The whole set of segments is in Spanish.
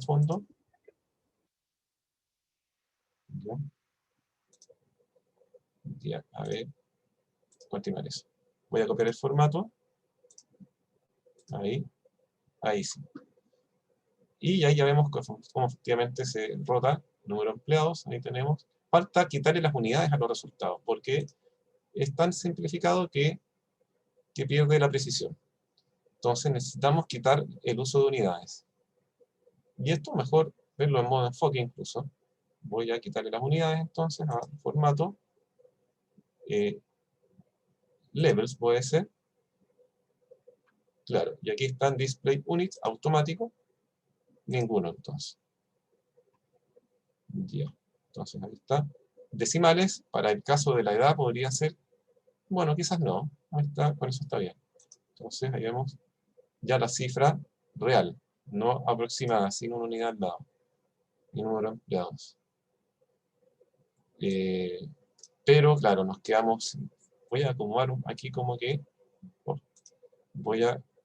fondo. Ya. Ya, a ver, continuar eso. Voy a copiar el formato. Ahí, ahí sí. Y ahí ya vemos cómo efectivamente se rota el número de empleados. Ahí tenemos. Falta quitarle las unidades a los resultados, porque es tan simplificado que pierde la precisión. Entonces necesitamos quitar el uso de unidades. Y esto mejor verlo en modo enfoque incluso. Voy a quitarle las unidades entonces a formato. Levels puede ser. Claro, y aquí están display units automático. Ninguno entonces. Ya. Entonces ahí está. Decimales, para el caso de la edad podría ser, bueno, quizás no. Ahí está, con eso está bien. Entonces ahí vemos ya la cifra real, no aproximada, sin una unidad al lado. Y número de empleados. Pero claro, nos quedamos. Voy a acomodar aquí como que.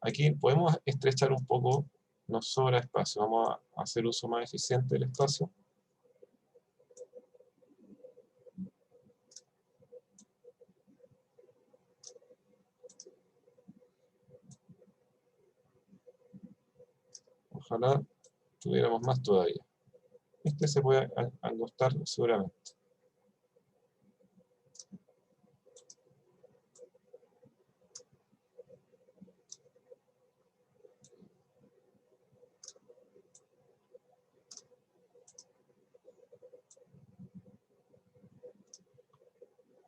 Aquí podemos estrechar un poco, nos sobra espacio. Vamos a hacer uso más eficiente del espacio. Ojalá tuviéramos más todavía. Este se puede angostar seguramente.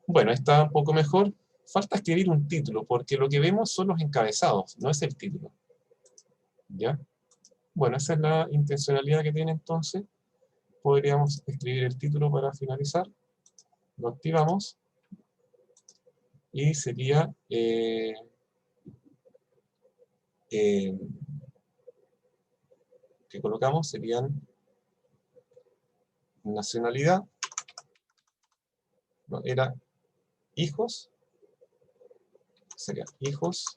Bueno, está un poco mejor. Falta escribir un título, porque lo que vemos son los encabezados, no es el título. ¿Ya? Bueno, esa es la intencionalidad que tiene entonces. Podríamos escribir el título para finalizar. Lo activamos. Y sería... que colocamos serían nacionalidad. No, era hijos. Sería hijos.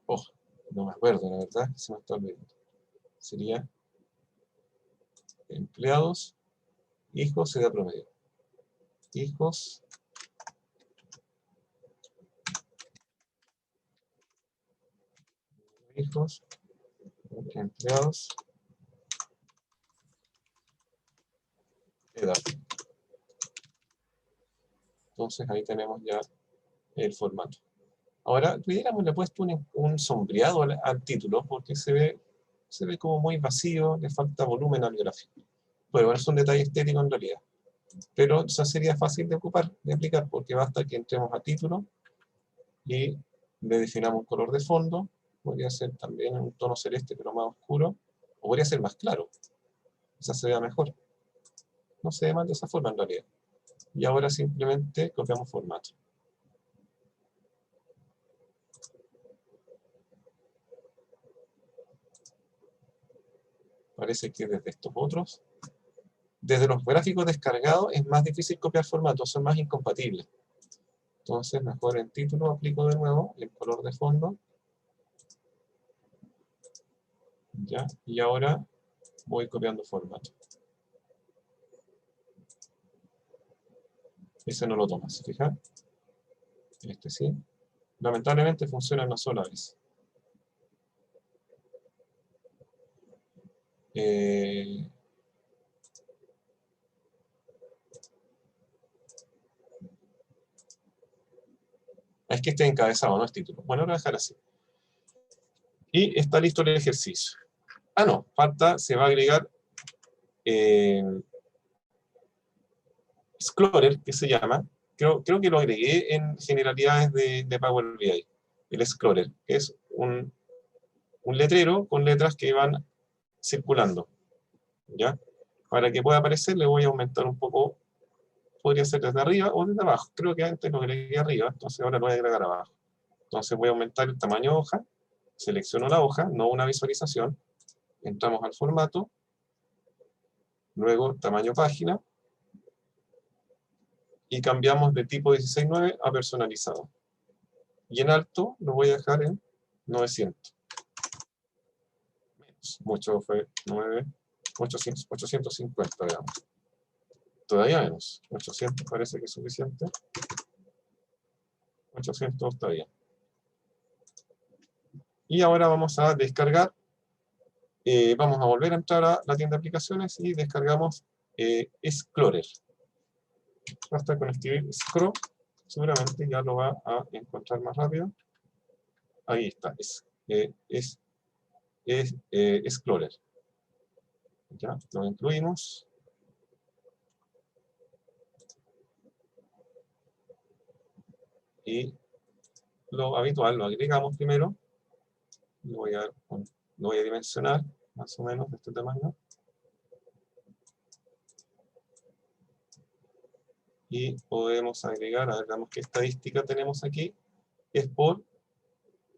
Oh, no me acuerdo, la verdad, se me está olvidando. Sería empleados, hijos, edad promedio. Hijos, empleados, edad. Entonces ahí tenemos ya el formato. Ahora, pudiéramos le puesto un sombreado al título, porque se ve como muy vacío, le falta volumen al gráfico. Bueno, es un detalle estético en realidad. Pero esa sería fácil de ocupar, de aplicar, porque basta que entremos a título y le definamos un color de fondo. Podría ser también un tono celeste, pero más oscuro. O podría ser más claro. Quizás se vea mejor. No se ve mal de esa forma en realidad. Y ahora simplemente copiamos formato. Parece que desde estos otros, desde los gráficos descargados, es más difícil copiar formatos, son más incompatibles. Entonces, mejor en título aplico de nuevo el color de fondo. Ya, y ahora voy copiando formato. Ese no lo toma, ¿se fijan? Este sí. Lamentablemente funciona una sola vez. Es que esté encabezado, no es título. Bueno, lo voy a dejar así. Y está listo el ejercicio. Ah, no, falta, se va a agregar Explorer, que se llama. Creo que lo agregué en generalidades de Power BI. El Explorer, que es un letrero con letras que van circulando. ¿Ya? Para que pueda aparecer le voy a aumentar un poco. Podría ser desde arriba o desde abajo. Creo que antes lo agregué arriba, entonces ahora lo voy a agregar abajo. Entonces voy a aumentar el tamaño hoja. Selecciono la hoja, no una visualización. Entramos al formato. Luego tamaño página. Y cambiamos de tipo 16:9 a personalizado. Y en alto lo voy a dejar en 900. Menos, mucho fue 9, 800, 850, veamos. Todavía menos. 800 parece que es suficiente. 800 está bien. Y ahora vamos a descargar. Vamos a volver a entrar a la tienda de aplicaciones y descargamos Explorer. Basta con escribir Scroll, seguramente ya lo va a encontrar más rápido. Ahí está, Explorer. Ya, lo incluimos. Y lo habitual, lo agregamos primero. Lo voy a dimensionar, más o menos, de este tamaño. Y podemos agregar, a ver, veamos qué estadística tenemos aquí. Es por...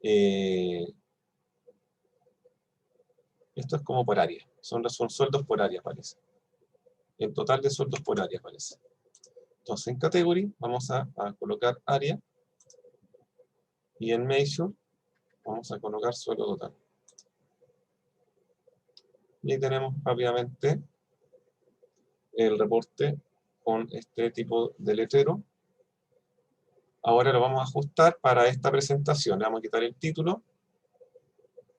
esto es como por área. Son sueldos por área, parece. El total de sueldos por área, parece. Entonces, en Category, vamos a colocar área. Y en Measure, vamos a colocar sueldo total. Y ahí tenemos rápidamente el reporte con este tipo de letrero. Ahora lo vamos a ajustar para esta presentación. Le vamos a quitar el título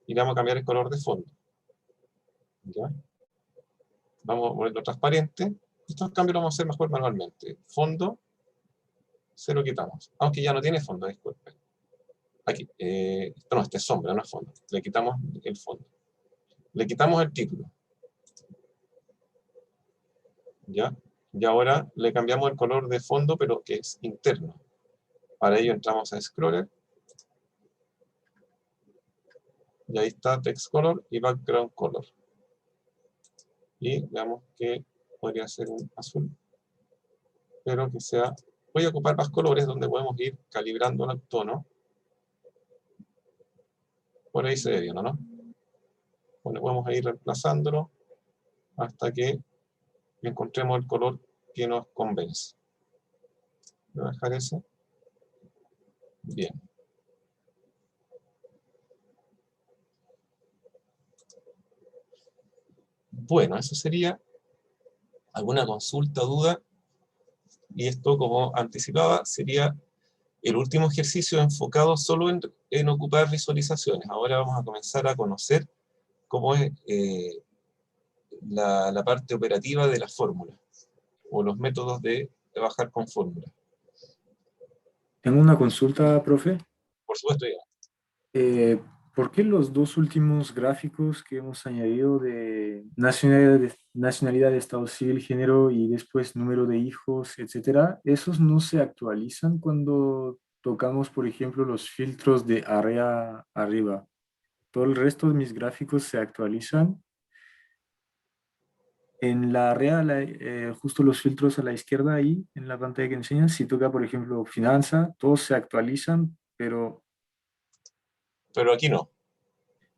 y le vamos a cambiar el color de fondo. ¿Ya? Vamos a ponerlo transparente. Estos cambios los vamos a hacer mejor manualmente. Fondo, se lo quitamos. Aunque ya no tiene fondo, disculpen. Aquí, no, este es sombra, no es fondo. Le quitamos el fondo. Le quitamos el título. ¿Ya? Y ahora le cambiamos el color de fondo, pero que es interno. Para ello entramos a Scroller. Y ahí está Text Color y Background Color. Y veamos que podría ser un azul. Pero que sea... Voy a ocupar más colores donde podemos ir calibrando el tono. Por ahí se ve bien, ¿no? Bueno, vamos a ir reemplazándolo hasta que encontremos el color que nos convence. Voy a dejar ese. Bien. Bueno, eso sería alguna consulta, duda. Y esto, como anticipaba, sería el último ejercicio enfocado solo en ocupar visualizaciones. Ahora vamos a comenzar a conocer cómo es la parte operativa de la fórmula, o los métodos de trabajar con fórmula. Tengo una consulta, profe. Por supuesto, ya. Eh, ¿Por qué los dos últimos gráficos que hemos añadido de nacionalidad, estado civil, género y después número de hijos, etcétera, esos no se actualizan cuando tocamos, por ejemplo, los filtros de área arriba? Todo el resto de mis gráficos se actualizan. En la área, justo los filtros a la izquierda ahí, en la pantalla que enseñas, si toca, por ejemplo, finanza, todos se actualizan, pero Pero aquí no.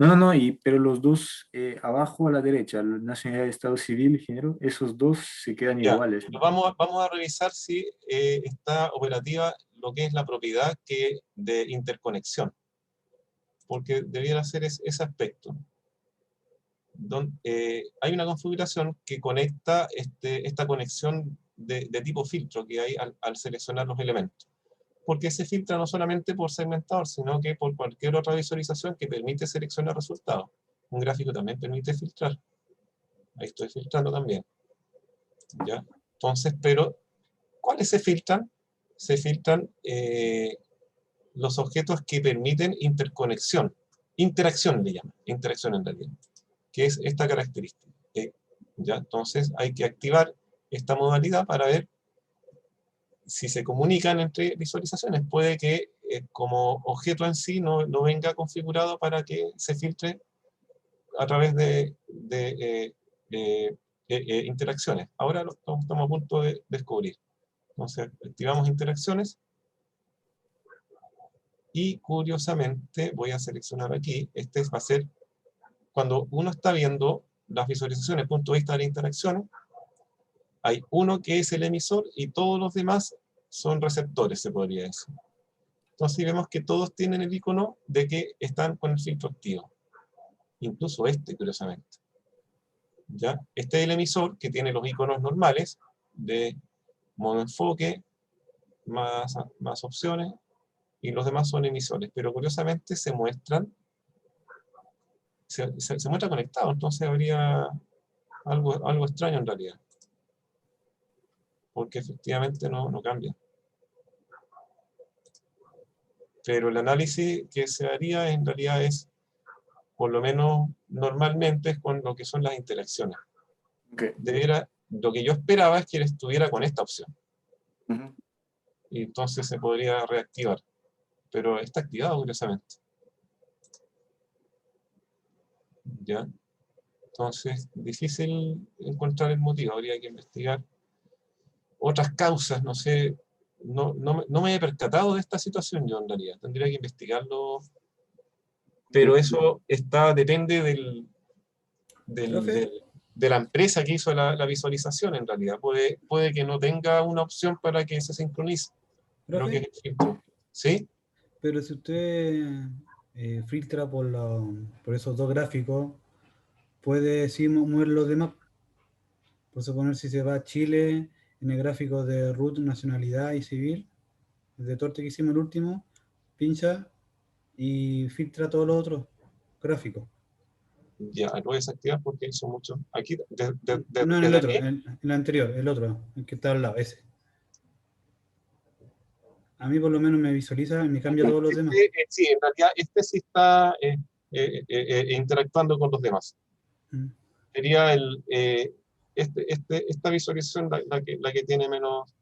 no, pero los dos abajo a la derecha, la nacionalidad, estado civil y género, esos dos se quedan Ya, iguales, ¿no? vamos a revisar si está operativa lo que es la propiedad de interconexión, porque debiera ser ese aspecto. Hay una configuración que conecta esta conexión de tipo filtro que hay al seleccionar los elementos. Porque se filtra no solamente por segmentador, sino que por cualquier otra visualización que permite seleccionar resultados. Un gráfico también permite filtrar. Ahí estoy filtrando también. ¿Ya? Entonces, pero, ¿cuáles se filtran? Se filtran los objetos que permiten interconexión. Interacción le llaman, interacción en realidad, que es esta característica. ¿Ya? Entonces hay que activar esta modalidad para ver si se comunican entre visualizaciones. Puede que como objeto en sí no venga configurado para que se filtre a través de interacciones. Ahora lo estamos a punto de descubrir. Entonces activamos interacciones y curiosamente voy a seleccionar aquí, este va a ser cuando uno está viendo las visualizaciones desde el punto de vista de la interacción. Hay uno que es el emisor y todos los demás son receptores, se podría decir. Entonces vemos que todos tienen el icono de que están con el filtro activo. Incluso este, curiosamente. ¿Ya? Este es el emisor que tiene los iconos normales de modo enfoque, más opciones, y los demás son emisores. Pero curiosamente se muestran, se muestra conectado, entonces habría algo extraño en realidad. Porque efectivamente no cambia. Pero el análisis que se haría en realidad es, por lo menos normalmente, es con lo que son las interacciones. Okay. Lo que yo esperaba es que él estuviera con esta opción. Ujú. Y entonces se podría reactivar. Pero está activado, curiosamente. ¿Ya? Entonces, difícil encontrar el motivo. Habría que investigar otras causas, no sé. No me he percatado de esta situación yo en realidad. Tendría que investigarlo. Pero eso depende Profe, de la empresa que hizo la visualización en realidad. Puede que no tenga una opción para que se sincronice lo que profe, es el filtro. ¿Sí? pero si usted filtra por esos dos gráficos, puede sí mover los demás. Por suponer, si se va a Chile en el gráfico de root, nacionalidad y civil, el de torte que hicimos el último, pincha y filtra todos los otros gráficos. Ya, lo voy a desactivar porque hizo mucho. Aquí, No en el desde otro, aquí. en el anterior, el otro, el que está al lado, ese. A mí por lo menos me visualiza y me cambia todos los demás. Sí, en realidad este sí está interactuando con los demás. Mm. Sería esta visualización la que tiene menos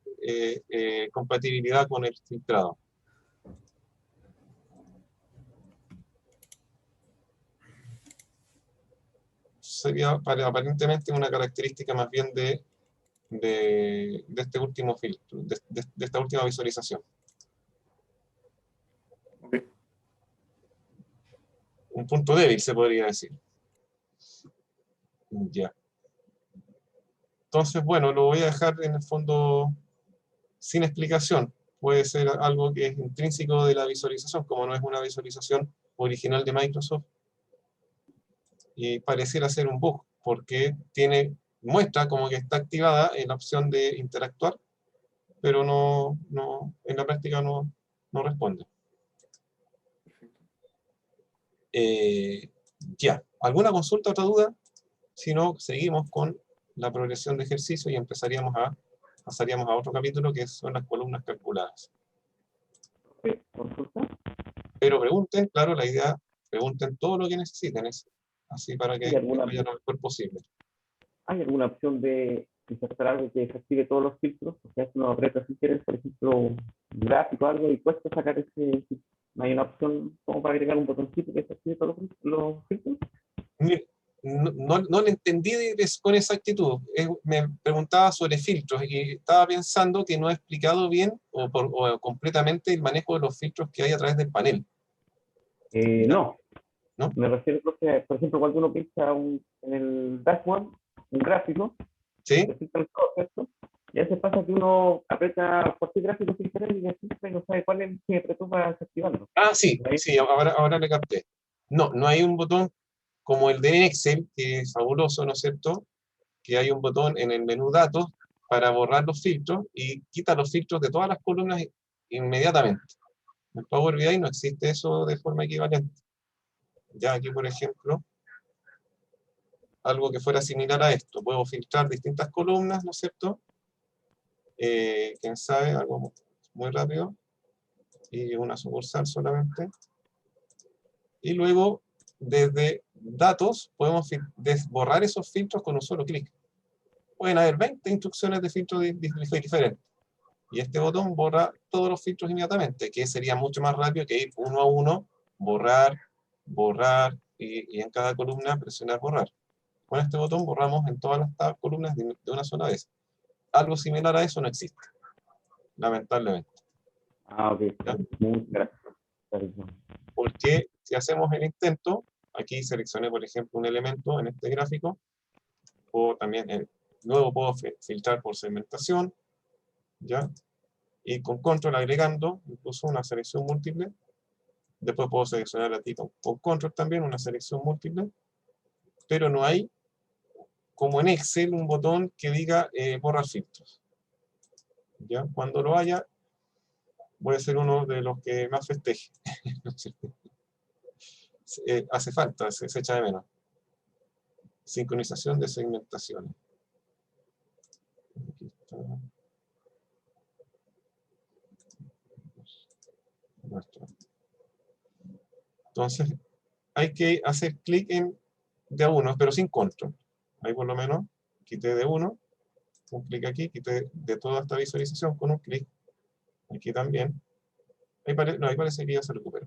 compatibilidad con el filtrado. Sería aparentemente una característica más bien de este último filtro, de esta última visualización. Okay. Un punto débil, se podría decir. Ya. Entonces, bueno, lo voy a dejar en el fondo sin explicación. Puede ser algo que es intrínseco de la visualización, como no es una visualización original de Microsoft, y pareciera ser un bug, porque muestra como que está activada en la opción de interactuar, pero en la práctica no responde. Ya, ¿alguna consulta, otra duda? Si no, seguimos con la progresión de ejercicio y pasaríamos a otro capítulo que son las columnas calculadas. Consulta. Pero pregunten, claro, la idea, pregunten todo lo que necesiten, así para que vaya lo mejor posible. ¿Hay alguna opción de insertar algo que desactive todos los filtros? O sea, si uno aprieta si quieres, por ejemplo, un gráfico o algo y cuesta sacar ese filtro. ¿No hay una opción como para agregar un botoncito que desactive todos los filtros? Mire, no lo entendí con exactitud. Me preguntaba sobre filtros y estaba pensando que no he explicado bien o completamente el manejo de los filtros que hay a través del panel. No. ¿No? Me refiero, porque, por ejemplo, cuando uno pincha en el dashboard, un gráfico, ¿Sí? se filtra el todo, ¿cierto? Y a veces pasa que uno aprieta cualquier gráfico sin querer y no sabe cuál es el que apretó para desactivarlo. Ah, sí, ahora le capté. No hay un botón como el de Excel, que es fabuloso, ¿no es cierto? Que hay un botón en el menú datos para borrar los filtros y quita los filtros de todas las columnas inmediatamente. En Power BI no existe eso de forma equivalente. Ya aquí, por ejemplo, algo que fuera similar a esto. Puedo filtrar distintas columnas, ¿no es cierto? Quién sabe, algo muy rápido. Y una sucursal solamente. Y luego, desde datos, podemos borrar esos filtros con un solo clic. Pueden haber 20 instrucciones de filtro diferentes. Y este botón borra todos los filtros inmediatamente, que sería mucho más rápido que ir uno a uno, borrar, y en cada columna presionar borrar. Con este botón borramos en todas las columnas de una sola vez. Algo similar a eso no existe, lamentablemente. Ah, ok. ¿Ya? Muy gracias. Porque si hacemos el intento, aquí seleccioné, por ejemplo, un elemento en este gráfico, luego puedo filtrar por segmentación, ¿ya? y con control agregando incluso una selección múltiple. Después puedo seleccionar aquí con control también una selección múltiple, pero no hay, como en Excel, un botón que diga borrar filtros. ¿Ya? Cuando lo haya, voy a ser uno de los que más festeje. Hace falta, se echa de menos. Sincronización de segmentaciones. Aquí está. Entonces, hay que hacer clic en de a uno, pero sin control. Ahí por lo menos quité de uno, un clic aquí, quité de toda esta visualización con un clic. Aquí también. Ahí parece que ya se recuperó.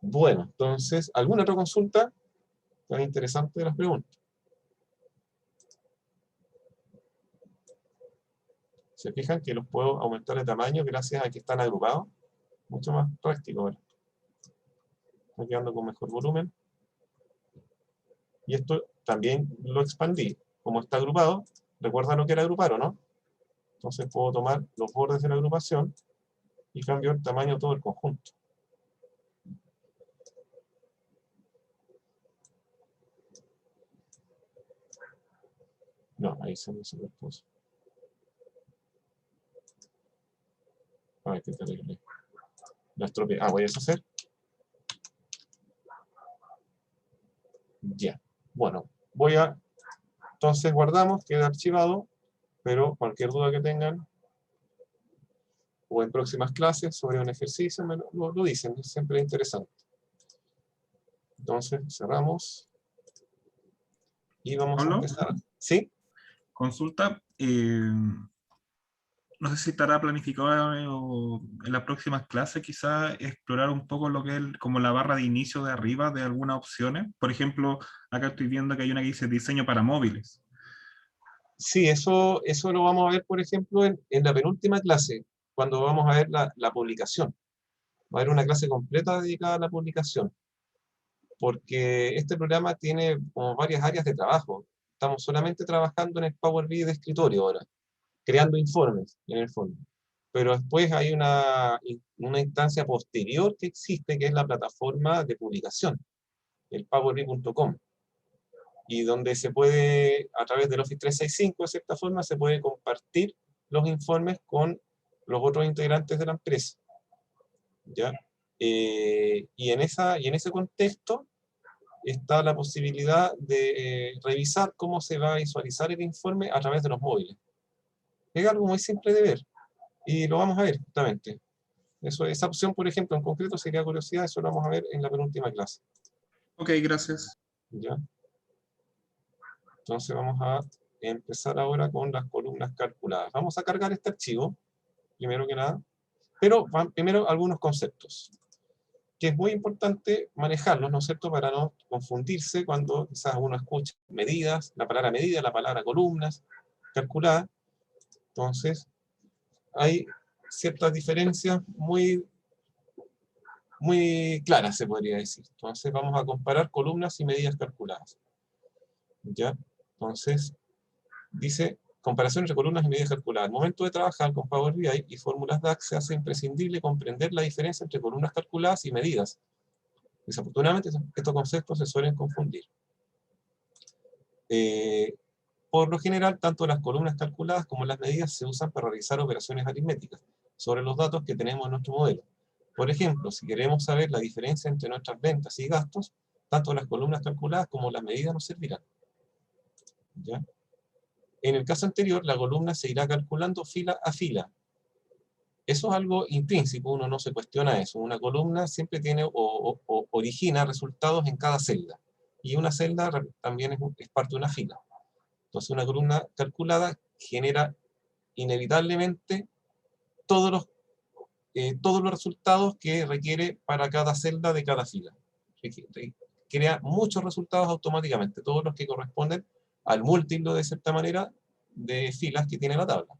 Bueno, entonces, ¿alguna otra consulta tan interesante de las preguntas? Se fijan que los puedo aumentar de tamaño gracias a que están agrupados. Mucho más práctico ahora. Está quedando con mejor volumen. Y esto también lo expandí. Como está agrupado, recuerda lo que era agrupar, ¿o no? Entonces puedo tomar los bordes de la agrupación y cambio el tamaño de todo el conjunto. No, ahí se me superpuso. Ay, qué terrible. La estropeé. Voy a deshacer. Ya. Bueno, entonces guardamos, queda archivado, pero cualquier duda que tengan, o en próximas clases sobre un ejercicio, lo dicen, es siempre interesante. Entonces, cerramos. Y vamos a ¿Pablo? empezar. ¿Sí? Consulta. No sé si estará planificado en las próximas clases quizá explorar un poco lo que es como la barra de inicio de arriba de algunas opciones. Por ejemplo, acá estoy viendo que hay una que dice diseño para móviles. Sí, eso lo vamos a ver, por ejemplo, en la penúltima clase, cuando vamos a ver la publicación. Va a haber una clase completa dedicada a la publicación, porque este programa tiene como varias áreas de trabajo. Estamos solamente trabajando en el Power BI de escritorio ahora, creando informes, en el fondo. Pero después hay una instancia posterior que existe, que es la plataforma de publicación, el powerbi.com, y donde se puede, a través del Office 365, de cierta forma, se puede compartir los informes con los otros integrantes de la empresa. ¿Ya? Y en ese contexto está la posibilidad de revisar cómo se va a visualizar el informe a través de los móviles. Es algo muy simple de ver, y lo vamos a ver justamente. Esa opción, por ejemplo, en concreto sería curiosidad, eso lo vamos a ver en la penúltima clase. Ok, gracias. ¿Ya? Entonces vamos a empezar ahora con las columnas calculadas. Vamos a cargar este archivo, primero que nada, pero primero algunos conceptos, que es muy importante manejarlos, ¿no es cierto?, para no confundirse cuando quizás uno escucha medidas, la palabra medida, la palabra columnas, calculadas. Entonces, hay ciertas diferencias muy claras, se podría decir. Entonces vamos a comparar columnas y medidas calculadas. ¿Ya? Entonces, dice, comparación entre columnas y medidas calculadas. Al momento de trabajar con Power BI y fórmulas DAX, se hace imprescindible comprender la diferencia entre columnas calculadas y medidas. Desafortunadamente, estos conceptos se suelen confundir. Por lo general, tanto las columnas calculadas como las medidas se usan para realizar operaciones aritméticas sobre los datos que tenemos en nuestro modelo. Por ejemplo, si queremos saber la diferencia entre nuestras ventas y gastos, tanto las columnas calculadas como las medidas nos servirán. ¿Ya? En el caso anterior, la columna se irá calculando fila a fila. Eso es algo intrínseco, uno no se cuestiona eso. Una columna siempre tiene o origina resultados en cada celda. Y una celda también es parte de una fila. Entonces una columna calculada genera inevitablemente todos los resultados que requiere para cada celda de cada fila. Crea muchos resultados automáticamente, todos los que corresponden al múltiplo, de cierta manera, de filas que tiene la tabla.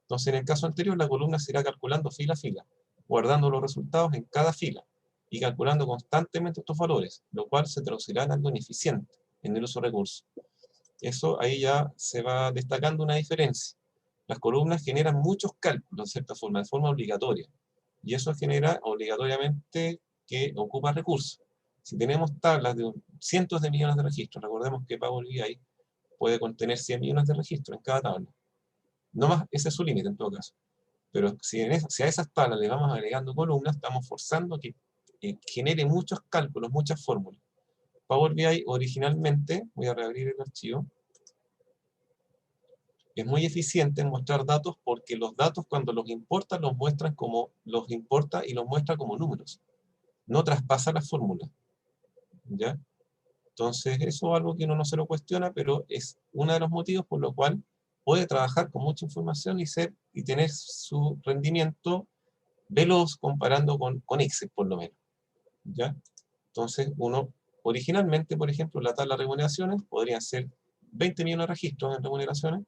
Entonces, en el caso anterior, la columna se irá calculando fila a fila, guardando los resultados en cada fila y calculando constantemente estos valores, lo cual se traducirá en algo ineficiente en el uso de recursos. Eso ahí ya se va destacando una diferencia. Las columnas generan muchos cálculos, de cierta forma, de forma obligatoria. Y eso genera obligatoriamente que ocupa recursos. Si tenemos tablas de cientos de millones de registros, recordemos que Power BI puede contener 100 millones de registros en cada tabla. No más, ese es su límite en todo caso. Pero si a esas tablas le vamos agregando columnas, estamos forzando que genere muchos cálculos, muchas fórmulas. Power BI originalmente, voy a reabrir el archivo, es muy eficiente en mostrar datos porque los datos cuando los importa los muestra y los muestra como números. No traspasa la fórmula. ¿Ya? Entonces eso es algo que uno no se lo cuestiona, pero es uno de los motivos por lo cual puede trabajar con mucha información y tener su rendimiento veloz comparando con Excel por lo menos. ¿Ya? Entonces uno, originalmente, por ejemplo, la tabla de remuneraciones podrían ser 20 millones de registros en remuneraciones.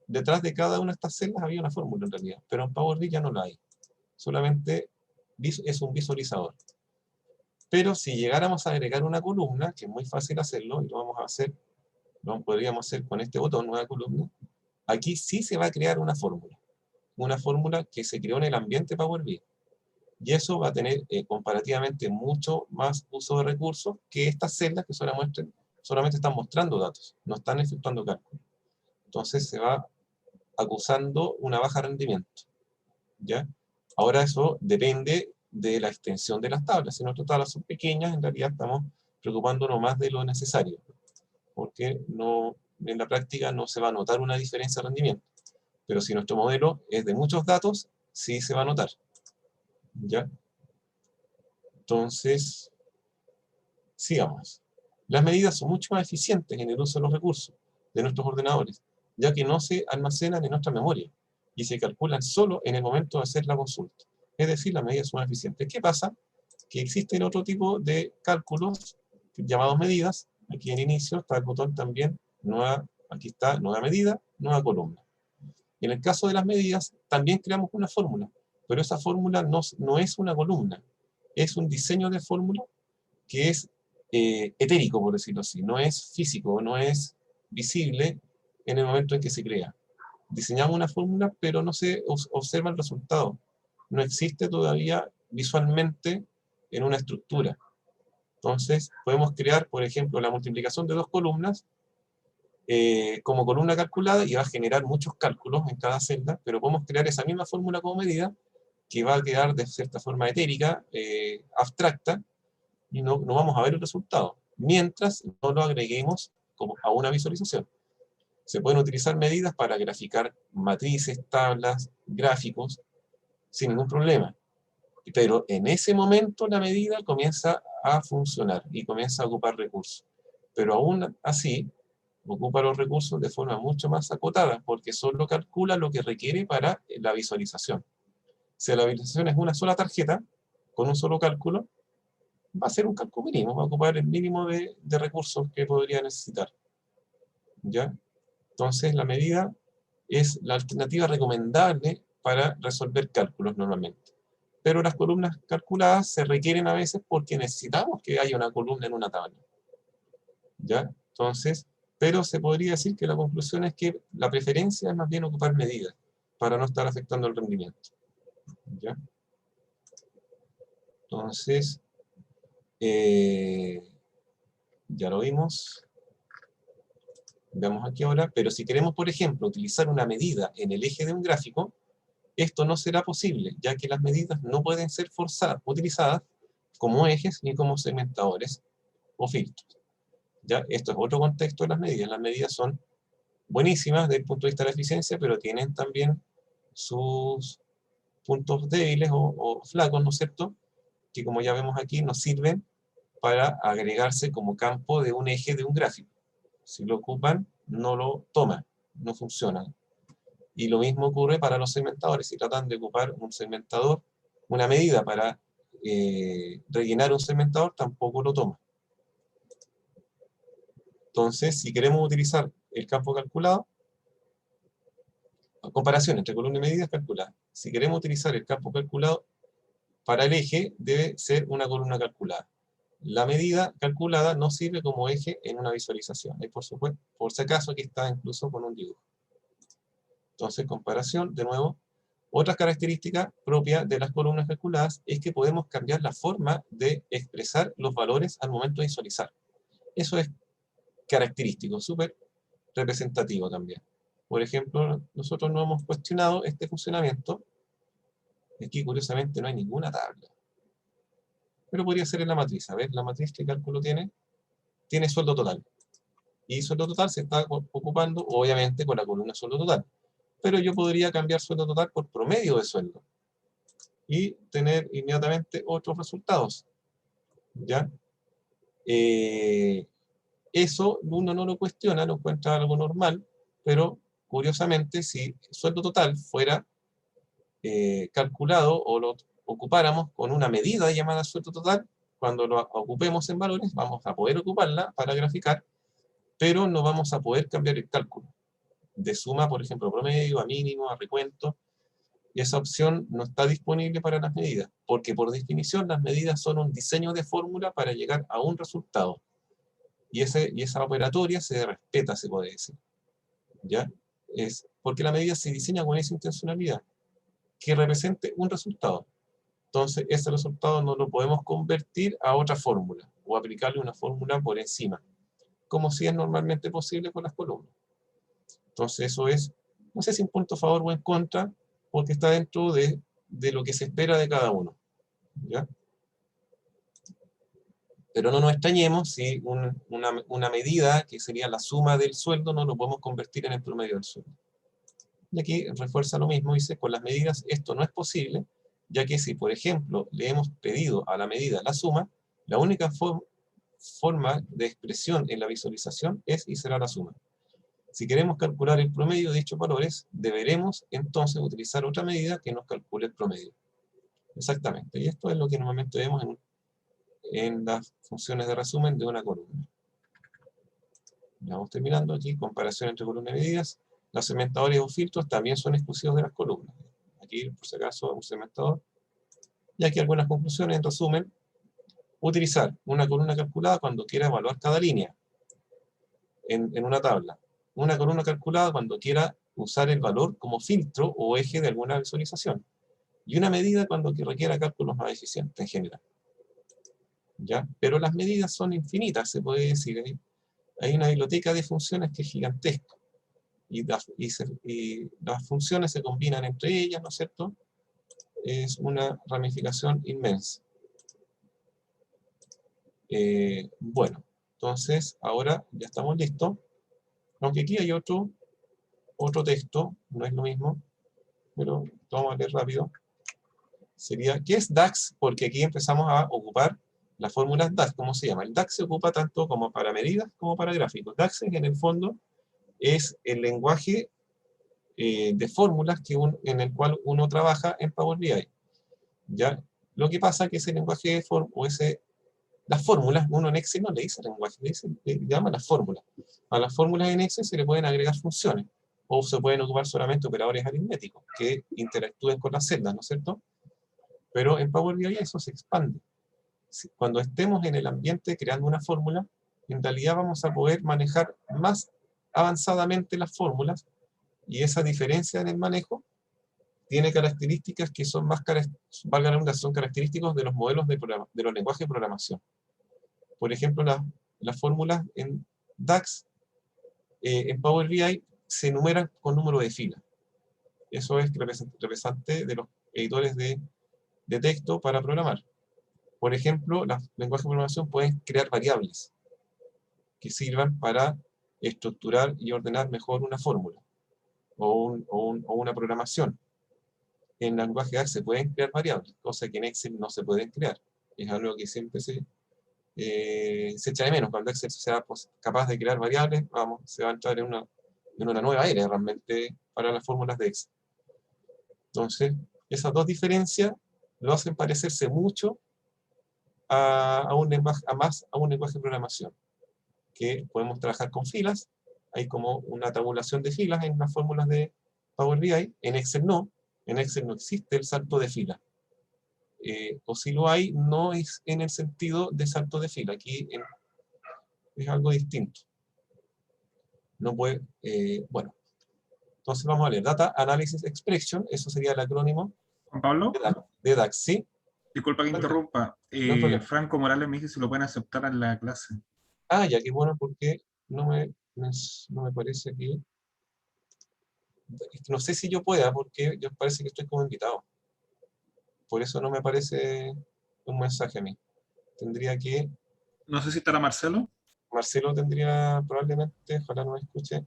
Detrás de cada una de estas celdas había una fórmula en realidad, pero en Power BI ya no la hay. Solamente es un visualizador. Pero si llegáramos a agregar una columna, que es muy fácil hacerlo, y lo vamos a hacer, lo podríamos hacer con este botón, nueva columna, aquí sí se va a crear una fórmula que se creó en el ambiente Power BI. Y eso va a tener comparativamente mucho más uso de recursos que estas celdas que solamente están mostrando datos, no están efectuando cálculos. Entonces se va acusando una baja rendimiento. ¿Ya? Ahora eso depende de la extensión de las tablas. Si nuestras tablas son pequeñas, en realidad estamos preocupándonos más de lo necesario, porque en la práctica no se va a notar una diferencia de rendimiento. Pero si nuestro modelo es de muchos datos, sí se va a notar. ¿Ya? Entonces, sigamos. Las medidas son mucho más eficientes en el uso de los recursos de nuestros ordenadores, ya que no se almacenan en nuestra memoria y se calculan solo en el momento de hacer la consulta. Es decir, las medidas son eficientes. ¿Qué pasa? Que existen otro tipo de cálculos llamados medidas. Aquí en inicio está el botón también, aquí está nueva medida, nueva columna. Y en el caso de las medidas, también creamos una fórmula, pero esa fórmula no es una columna, es un diseño de fórmula que es etérico, por decirlo así, no es físico, no es visible en el momento en que se crea. Diseñamos una fórmula, pero no se observa el resultado. No existe todavía visualmente en una estructura. Entonces, podemos crear, por ejemplo, la multiplicación de dos columnas como columna calculada y va a generar muchos cálculos en cada celda, pero podemos crear esa misma fórmula como medida que va a quedar de cierta forma etérica, abstracta, y no vamos a ver el resultado, mientras no lo agreguemos a una visualización. Se pueden utilizar medidas para graficar matrices, tablas, gráficos, sin ningún problema. Pero en ese momento la medida comienza a funcionar y comienza a ocupar recursos. Pero aún así, ocupa los recursos de forma mucho más acotada, porque solo calcula lo que requiere para la visualización. Si la visualización es una sola tarjeta, con un solo cálculo, va a ser un cálculo mínimo, va a ocupar el mínimo de recursos que podría necesitar. ¿Ya? Entonces, la medida es la alternativa recomendable para resolver cálculos normalmente. Pero las columnas calculadas se requieren a veces porque necesitamos que haya una columna en una tabla. ¿Ya? Entonces, pero se podría decir que la conclusión es que la preferencia es más bien ocupar medidas para no estar afectando el rendimiento. ¿Ya? Entonces, ya lo vimos. Veamos aquí ahora, pero si queremos, por ejemplo, utilizar una medida en el eje de un gráfico, esto no será posible, ya que las medidas no pueden ser utilizadas como ejes ni como segmentadores o filtros. ¿Ya? Esto es otro contexto de las medidas. Las medidas son buenísimas desde el punto de vista de la eficiencia, pero tienen también sus puntos débiles o flacos, ¿no es cierto? Que como ya vemos aquí, nos sirven para agregarse como campo de un eje de un gráfico. Si lo ocupan, no lo toman, no funciona. Y lo mismo ocurre para los segmentadores. Si tratan de ocupar un segmentador, una medida para rellenar un segmentador, tampoco lo toma. Entonces, si queremos utilizar el campo calculado, comparación entre columna y medidas calculadas. Si queremos utilizar el campo calculado para el eje, debe ser una columna calculada. La medida calculada no sirve como eje en una visualización. Y por supuesto, por si acaso, aquí está incluso con un dibujo. Entonces, comparación, de nuevo. Otra característica propia de las columnas calculadas es que podemos cambiar la forma de expresar los valores al momento de visualizar. Eso es característico, súper representativo también. Por ejemplo, nosotros no hemos cuestionado este funcionamiento. Aquí, curiosamente, no hay ninguna tabla. Pero podría ser en la matriz. A ver, la matriz que cálculo tiene sueldo total. Y sueldo total se está ocupando, obviamente, con la columna sueldo total. Pero yo podría cambiar sueldo total por promedio de sueldo. Y tener inmediatamente otros resultados. ¿Ya? Eso uno no lo cuestiona, lo encuentra algo normal, pero curiosamente, si el sueldo total fuera calculado o lo ocupáramos con una medida llamada sueldo total, cuando lo ocupemos en valores, vamos a poder ocuparla para graficar, pero no vamos a poder cambiar el cálculo. De suma, por ejemplo, promedio, a mínimo, a recuento, y esa opción no está disponible para las medidas, porque por definición las medidas son un diseño de fórmula para llegar a un resultado. Y esa operatoria se respeta, se puede decir. ¿Ya? Es porque la medida se diseña con esa intencionalidad, que represente un resultado. Entonces, ese resultado no lo podemos convertir a otra fórmula, o aplicarle una fórmula por encima, como si es normalmente posible con las columnas. Entonces, eso es, no sé si un punto a favor o en contra, porque está dentro de lo que se espera de cada uno. ¿Ya? Pero no nos extrañemos si una medida, que sería la suma del sueldo, no lo podemos convertir en el promedio del sueldo. Y aquí refuerza lo mismo, dice, con las medidas esto no es posible, ya que si, por ejemplo, le hemos pedido a la medida la suma, la única forma de expresión en la visualización es y será la suma. Si queremos calcular el promedio de dichos valores, deberemos entonces utilizar otra medida que nos calcule el promedio. Exactamente, y esto es lo que normalmente vemos en las funciones de resumen de una columna. Ya vamos terminando aquí, comparación entre columnas y medidas. Los segmentadores o filtros también son exclusivos de las columnas. Aquí, por si acaso, un segmentador. Y aquí algunas conclusiones en resumen. Utilizar una columna calculada cuando quiera evaluar cada línea en una tabla. Una columna calculada cuando quiera usar el valor como filtro o eje de alguna visualización. Y una medida cuando requiera cálculos más eficientes en general. ¿Ya? Pero las medidas son infinitas, se puede decir. Hay una biblioteca de funciones que es gigantesca. Y las funciones se combinan entre ellas, ¿no es cierto? Es una ramificación inmensa. Bueno, entonces ahora ya estamos listos. Aunque aquí hay otro texto, no es lo mismo, pero vamos a leer rápido. Sería, ¿qué es DAX? Porque aquí empezamos a ocupar las fórmulas DAX. ¿Cómo se llama? El DAX se ocupa tanto como para medidas como para gráficos. DAX en el fondo es el lenguaje de fórmulas en el cual uno trabaja en Power BI. ¿Ya? Lo que pasa es que ese lenguaje de las fórmulas, uno en Excel no le dice lenguaje, le llama las fórmulas. A las fórmulas en Excel se le pueden agregar funciones, o se pueden ocupar solamente operadores aritméticos que interactúen con las celdas, ¿no es cierto? Pero en Power BI eso se expande. Cuando estemos en el ambiente creando una fórmula, en realidad vamos a poder manejar más avanzadamente las fórmulas, y esa diferencia en el manejo tiene características que son más, valga la redundancia, son característicos de los modelos de los lenguajes de programación. Por ejemplo, las fórmulas en DAX, en Power BI, se enumeran con número de filas. Eso es representante de los editores de texto para programar. Por ejemplo, los lenguajes de programación pueden crear variables que sirvan para estructurar y ordenar mejor una fórmula o una programación. En lenguaje DAX se pueden crear variables, cosa que en Excel no se pueden crear. Es algo que siempre se echa de menos. Cuando Excel sea capaz de crear variables, se va a entrar en una nueva era realmente para las fórmulas de Excel. Entonces, esas dos diferencias lo hacen parecerse mucho a un lenguaje de programación, que podemos trabajar con filas. Hay como una tabulación de filas en las fórmulas de Power BI. En Excel no. En Excel no existe el salto de fila. O si lo hay, no es en el sentido de salto de fila. Aquí es algo distinto. No puede, bueno, Entonces vamos a leer Data Analysis Expression, eso sería el acrónimo Juan Pablo, de DAX, ¿sí? disculpa que interrumpa. No hay problema. Franco Morales me dice si lo pueden aceptar en la clase. Ah, ya, qué bueno, porque no me parece que... No sé si yo pueda, porque yo parece que estoy como invitado. Por eso no me aparece un mensaje a mí. Tendría que... No sé si estará Marcelo. Marcelo tendría probablemente, ojalá no me escuche.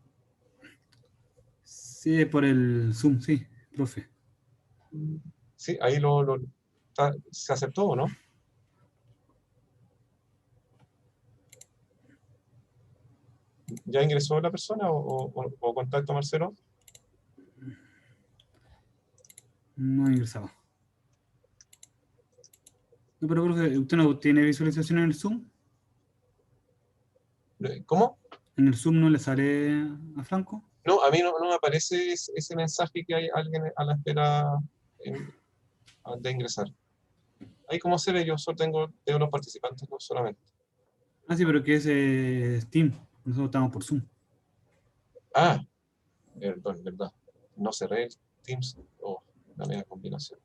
Sí, por el Zoom, sí, profe. Sí, ahí se aceptó, ¿o no? ¿Ya ingresó la persona o contacto a Marcelo? No he ingresado. No, pero profe, ¿usted no tiene visualización en el Zoom? ¿Cómo? ¿En el Zoom no le sale a Franco? No, a mí no me aparece ese mensaje que hay alguien a la espera de ingresar. Ahí como se ve, yo solo tengo los participantes, no solamente. Ah, sí, pero que es Team. Nosotros estamos por Zoom. Ah, perdón, verdad. No cerré el Teams. Oh, la media combinación.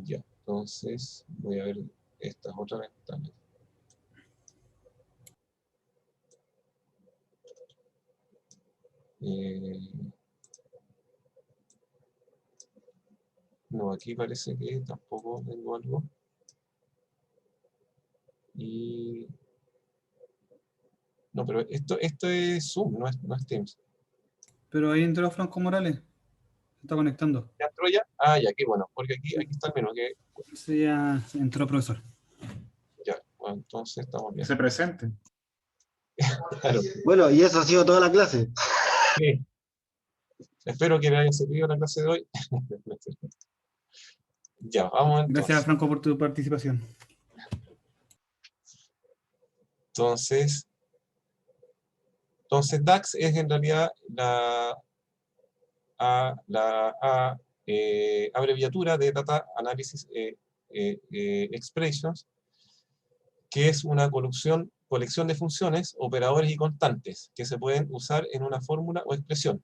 Ya, entonces voy a ver estas otras ventanas. No, aquí parece que tampoco tengo algo. Y... No, pero esto es Zoom, no es Teams. Pero ahí entró Franco Morales. Se está conectando. ¿Ya entró ya? Ah, ya, qué bueno, porque aquí está el menú. Que, Sí, ya entró profesor. ya, bueno, entonces estamos Que bien. se presente. Claro, Bueno, y eso ha sido toda la clase. sí. Espero que le haya servido la clase de hoy. Ya, vamos Gracias, entonces. Franco, por tu participación. Entonces DAX es en realidad la abreviatura de Data Analysis Expressions, que es una colección de funciones, operadores y constantes que se pueden usar en una fórmula o expresión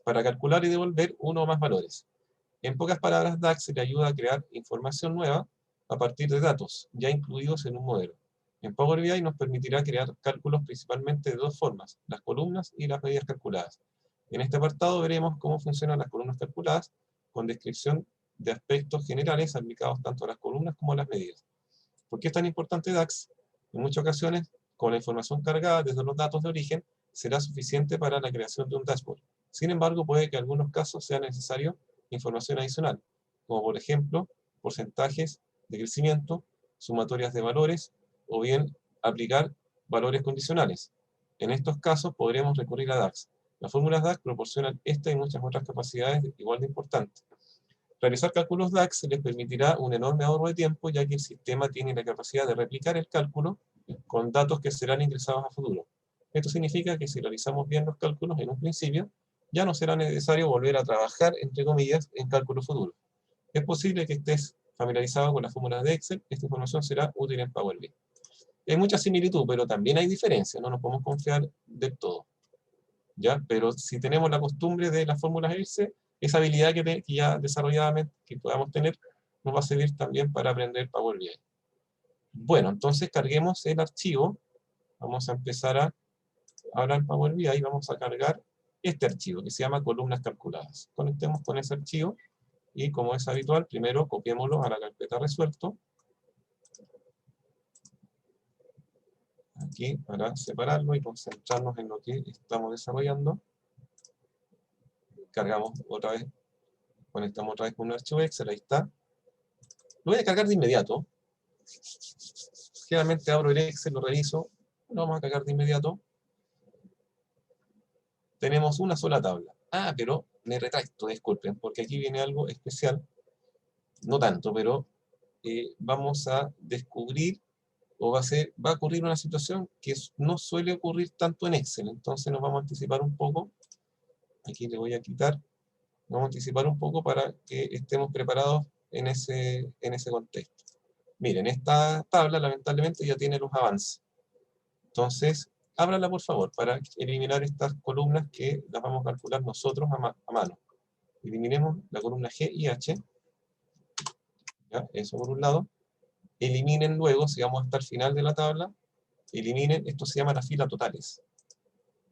para calcular y devolver uno o más valores. En pocas palabras, DAX le ayuda a crear información nueva a partir de datos ya incluidos en un modelo. En Power BI nos permitirá crear cálculos principalmente de dos formas, las columnas y las medidas calculadas. En este apartado veremos cómo funcionan las columnas calculadas con descripción de aspectos generales aplicados tanto a las columnas como a las medidas. ¿Por qué es tan importante DAX? En muchas ocasiones, con la información cargada desde los datos de origen, será suficiente para la creación de un dashboard. Sin embargo, puede que en algunos casos sea necesario información adicional, como por ejemplo, porcentajes de crecimiento, sumatorias de valores, o bien aplicar valores condicionales. En estos casos podremos recurrir a DAX. Las fórmulas DAX proporcionan esta y muchas otras capacidades igual de importantes. Realizar cálculos DAX les permitirá un enorme ahorro de tiempo, ya que el sistema tiene la capacidad de replicar el cálculo con datos que serán ingresados a futuro. Esto significa que si realizamos bien los cálculos en un principio, ya no será necesario volver a trabajar, entre comillas, en cálculos futuros. Es posible que estés familiarizado con las fórmulas de Excel, esta información será útil en Power BI. Hay mucha similitud, pero también hay diferencias, no nos podemos confiar del todo. ¿Ya? Pero si tenemos la costumbre de las fórmulas Excel, esa habilidad que ya desarrolladamente que podamos tener, nos va a servir también para aprender Power BI. Bueno, entonces carguemos el archivo. Vamos a empezar a hablar Power BI y vamos a cargar este archivo que se llama columnas calculadas. Conectemos con ese archivo y, como es habitual, primero copiémoslo a la carpeta resuelto. Aquí para separarlo y concentrarnos en lo que estamos desarrollando. Cargamos otra vez, conectamos otra vez con un archivo Excel, ahí está. Lo voy a cargar de inmediato. Generalmente abro el Excel, lo reviso, lo vamos a cargar de inmediato. Tenemos una sola tabla. Ah, pero me retracto, disculpen, porque aquí viene algo especial. No tanto, pero vamos a descubrir, o va a ocurrir una situación que no suele ocurrir tanto en Excel. Entonces nos vamos a anticipar un poco. Aquí le voy a quitar. Vamos a anticipar un poco para que estemos preparados en ese contexto. Miren, esta tabla lamentablemente ya tiene los avances. Entonces, ábrala por favor, para eliminar estas columnas que las vamos a calcular nosotros a mano. Eliminemos la columna G y H. ¿Ya? Eso por un lado. Eliminen luego, si vamos hasta el final de la tabla, eliminen, esto se llama las filas totales.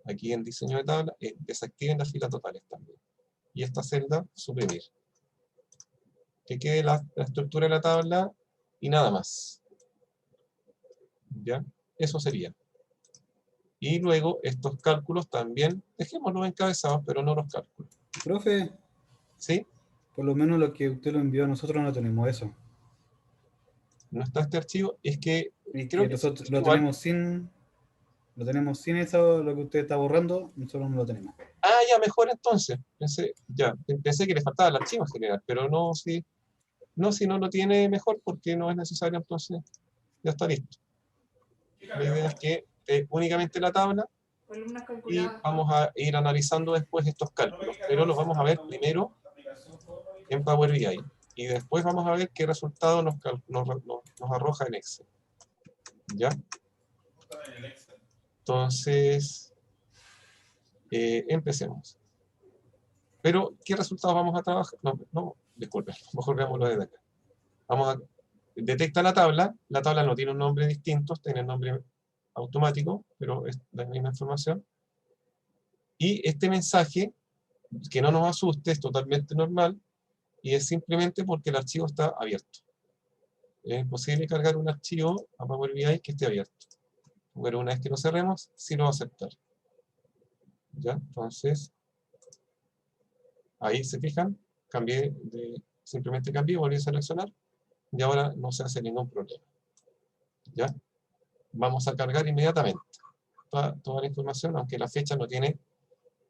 Aquí en diseño de tabla, desactiven las filas totales también. Y esta celda, suprimir. Que quede la estructura de la tabla y nada más. ¿Ya? Eso sería. Y luego estos cálculos también, dejémoslos encabezados, pero no los cálculos. Profe, ¿Sí? por lo menos lo que usted lo envió a nosotros no tenemos eso. No está este archivo, es que Y creo que que nosotros lo igual. tenemos sin eso, lo que usted está borrando, nosotros no lo tenemos. Ah, ya, mejor entonces. Pensé que le faltaba el archivo en general, pero no, si no lo tiene, mejor, porque no es necesario, entonces ya está listo. La idea es que únicamente la tabla, y vamos a ir analizando después estos cálculos, pero los vamos a ver primero en Power BI, y después vamos a ver qué resultado nos arroja en Excel. ¿Ya? Entonces, empecemos. Pero, ¿qué resultados vamos a trabajar? No, disculpen, mejor veámoslo desde acá. Detecta la tabla no tiene un nombre distinto, tiene el nombre automático, pero es la misma información. Y este mensaje, que no nos asuste, es totalmente normal, y es simplemente porque el archivo está abierto. Es imposible cargar un archivo a Power BI que esté abierto. Pero una vez que lo cerremos, sí lo va a aceptar. ¿Ya? Entonces, ahí se fijan, simplemente cambié, volví a seleccionar, y ahora no se hace ningún problema. ¿Ya? Vamos a cargar inmediatamente toda la información, aunque la fecha no tiene.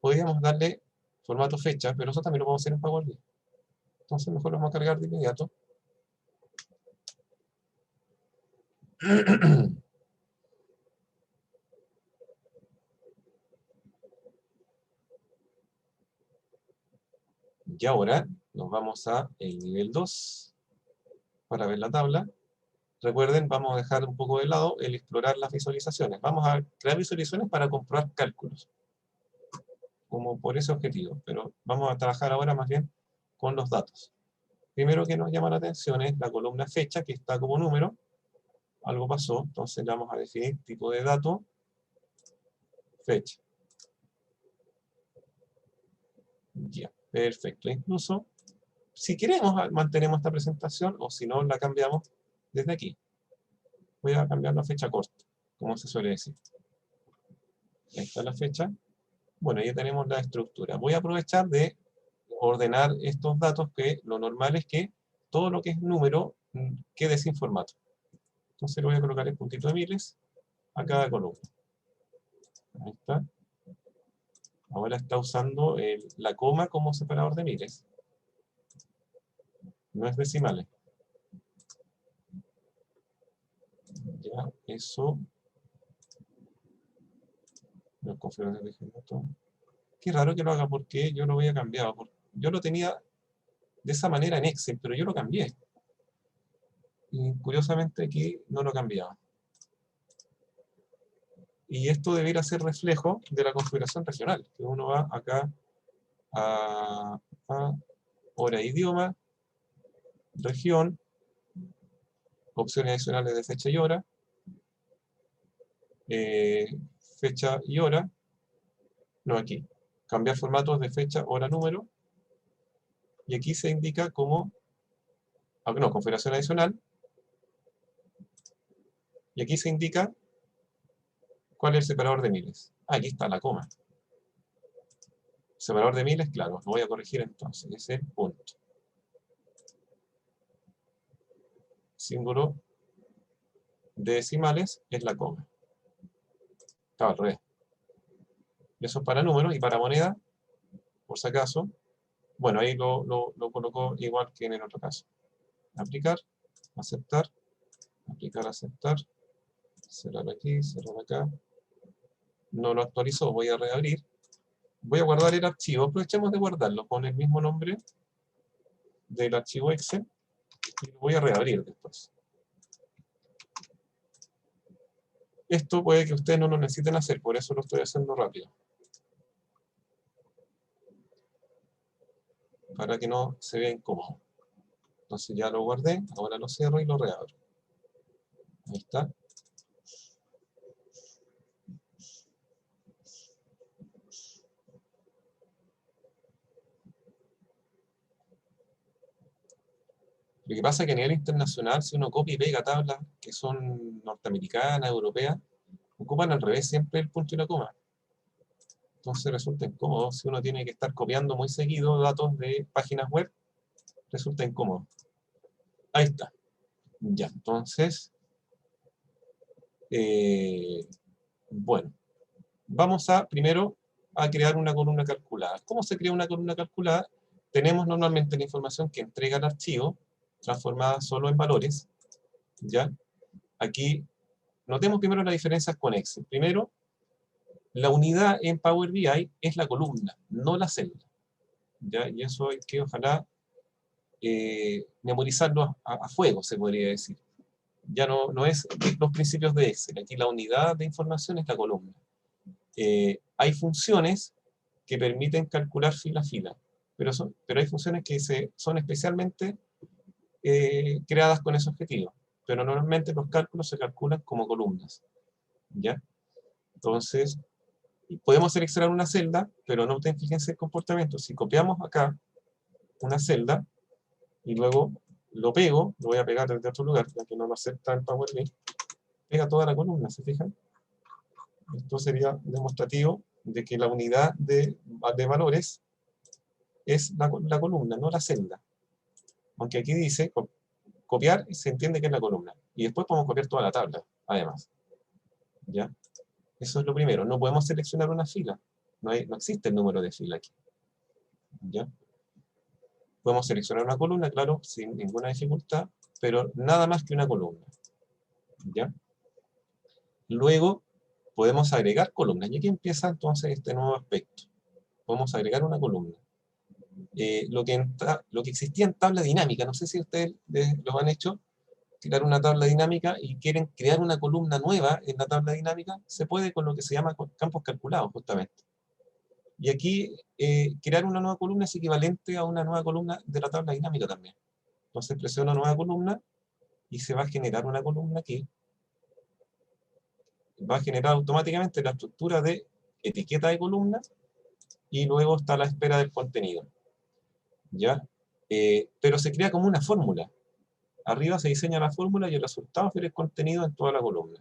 Podríamos darle formato fecha, pero eso también lo podemos hacer en Power BI. Entonces mejor lo vamos a cargar de inmediato. Y ahora nos vamos a el nivel 2 para ver la tabla. Recuerden, vamos a dejar un poco de lado el explorar las visualizaciones. Vamos a crear visualizaciones para comprobar cálculos, como por ese objetivo, pero vamos a trabajar ahora más bien con los datos. Primero que nos llama la atención es la columna fecha, que está como número. Algo pasó, entonces le vamos a definir tipo de dato, fecha. Ya, perfecto. Incluso, si queremos, mantenemos esta presentación, o si no, la cambiamos desde aquí. Voy a cambiar la fecha corta, como se suele decir. Ahí está la fecha. Bueno, ya tenemos la estructura. Voy a aprovechar de ordenar estos datos, que lo normal es que todo lo que es número quede sin formato. Entonces le voy a colocar el puntito de miles a cada columna. Ahí está. Ahora está usando la coma como separador de miles. No es decimales. Ya, eso. No, configuración de esto. Qué raro que lo haga, porque yo lo había cambiado. Yo lo tenía de esa manera en Excel, pero yo lo cambié. Y curiosamente aquí no lo cambiaba. Y esto debiera ser reflejo de la configuración regional, que uno va acá a hora e idioma, región, opciones adicionales de fecha y hora, fecha y hora, no aquí, cambiar formatos de fecha, hora, número, y aquí se indica como, no, configuración adicional, y aquí se indica cuál es el separador de miles. Aquí está la coma. Separador de miles, claro, lo voy a corregir entonces, es el punto. Símbolo de decimales es la coma. Estaba al revés. Eso es para números, y para moneda, por si acaso, bueno, ahí lo colocó igual que en el otro caso. Aplicar, aceptar, aplicar, aceptar, cerrar aquí, cerrar acá. No lo actualizó, voy a reabrir. Voy a guardar el archivo, aprovechemos de guardarlo con el mismo nombre del archivo Excel, y lo voy a reabrir después. Esto puede que ustedes no lo necesiten hacer, por eso lo estoy haciendo rápido. Para que no se vea incómodo. Entonces ya lo guardé, ahora lo cierro y lo reabro. Ahí está. Lo que pasa es que a nivel internacional, si uno copia y pega tablas que son norteamericanas, europeas, ocupan al revés siempre el punto y la coma. Entonces resulta incómodo si uno tiene que estar copiando muy seguido datos de páginas web, resulta incómodo. Ahí está. Ya, entonces, bueno, vamos primero a crear una columna calculada. ¿Cómo se crea una columna calculada? Tenemos normalmente la información que entrega el archivo, transformada solo en valores, ¿ya? Aquí, notemos primero las diferencias con Excel. Primero, la unidad en Power BI es la columna, no la celda, ¿ya? Y eso hay que, ojalá, memorizarlo a fuego, se podría decir. Ya no es los principios de Excel. Aquí la unidad de información es la columna. Hay funciones que permiten calcular fila a fila, pero hay funciones que son especialmente creadas con ese objetivo. Pero normalmente los cálculos se calculan como columnas, ¿ya? Entonces, podemos seleccionar una celda, pero no fíjense el comportamiento. Si copiamos acá una celda y luego lo pego, lo voy a pegar desde otro lugar, ya que no lo acepta el Power BI, pega toda la columna, ¿se fijan? Esto sería demostrativo de que la unidad de valores es la columna, no la celda. Aunque aquí dice copiar, se entiende que es la columna. Y después podemos copiar toda la tabla, además. ¿Ya? Eso es lo primero. No podemos seleccionar una fila. No existe el número de fila aquí. ¿Ya? Podemos seleccionar una columna, claro, sin ninguna dificultad, pero nada más que una columna. ¿Ya? Luego, podemos agregar columnas. Y aquí empieza entonces este nuevo aspecto. Podemos agregar una columna. Lo que existía en tabla dinámica, no sé si ustedes lo han hecho, crear una tabla dinámica y quieren crear una columna nueva en la tabla dinámica, se puede con lo que se llama campos calculados, justamente. Y aquí, crear una nueva columna es equivalente a una nueva columna de la tabla dinámica también. Entonces presiono nueva columna y se va a generar una columna aquí. Va a generar automáticamente la estructura de etiqueta de columna y luego está la espera del contenido. ¿Ya? Pero se crea como una fórmula. Arriba se diseña la fórmula y el resultado es el contenido en toda la columna.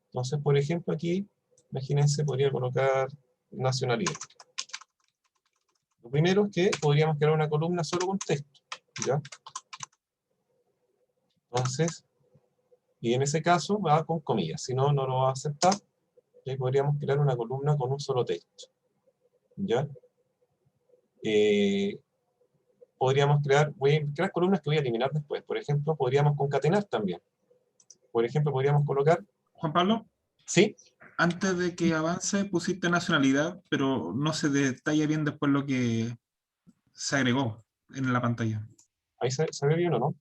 Entonces, por ejemplo, aquí, imagínense, podría colocar nacionalidad. Lo primero es que podríamos crear una columna solo con texto, ¿ya? Entonces, y en ese caso va con comillas, si no, no lo va a aceptar, y ahí podríamos crear una columna con un solo texto, ¿ya? Podríamos voy a crear columnas que voy a eliminar después. Por ejemplo, podríamos concatenar también. Por ejemplo, podríamos colocar... Juan Pablo, ¿Sí? antes de que avance pusiste nacionalidad, pero no se detalla bien después lo que se agregó en la pantalla. Ahí se ve bien o no.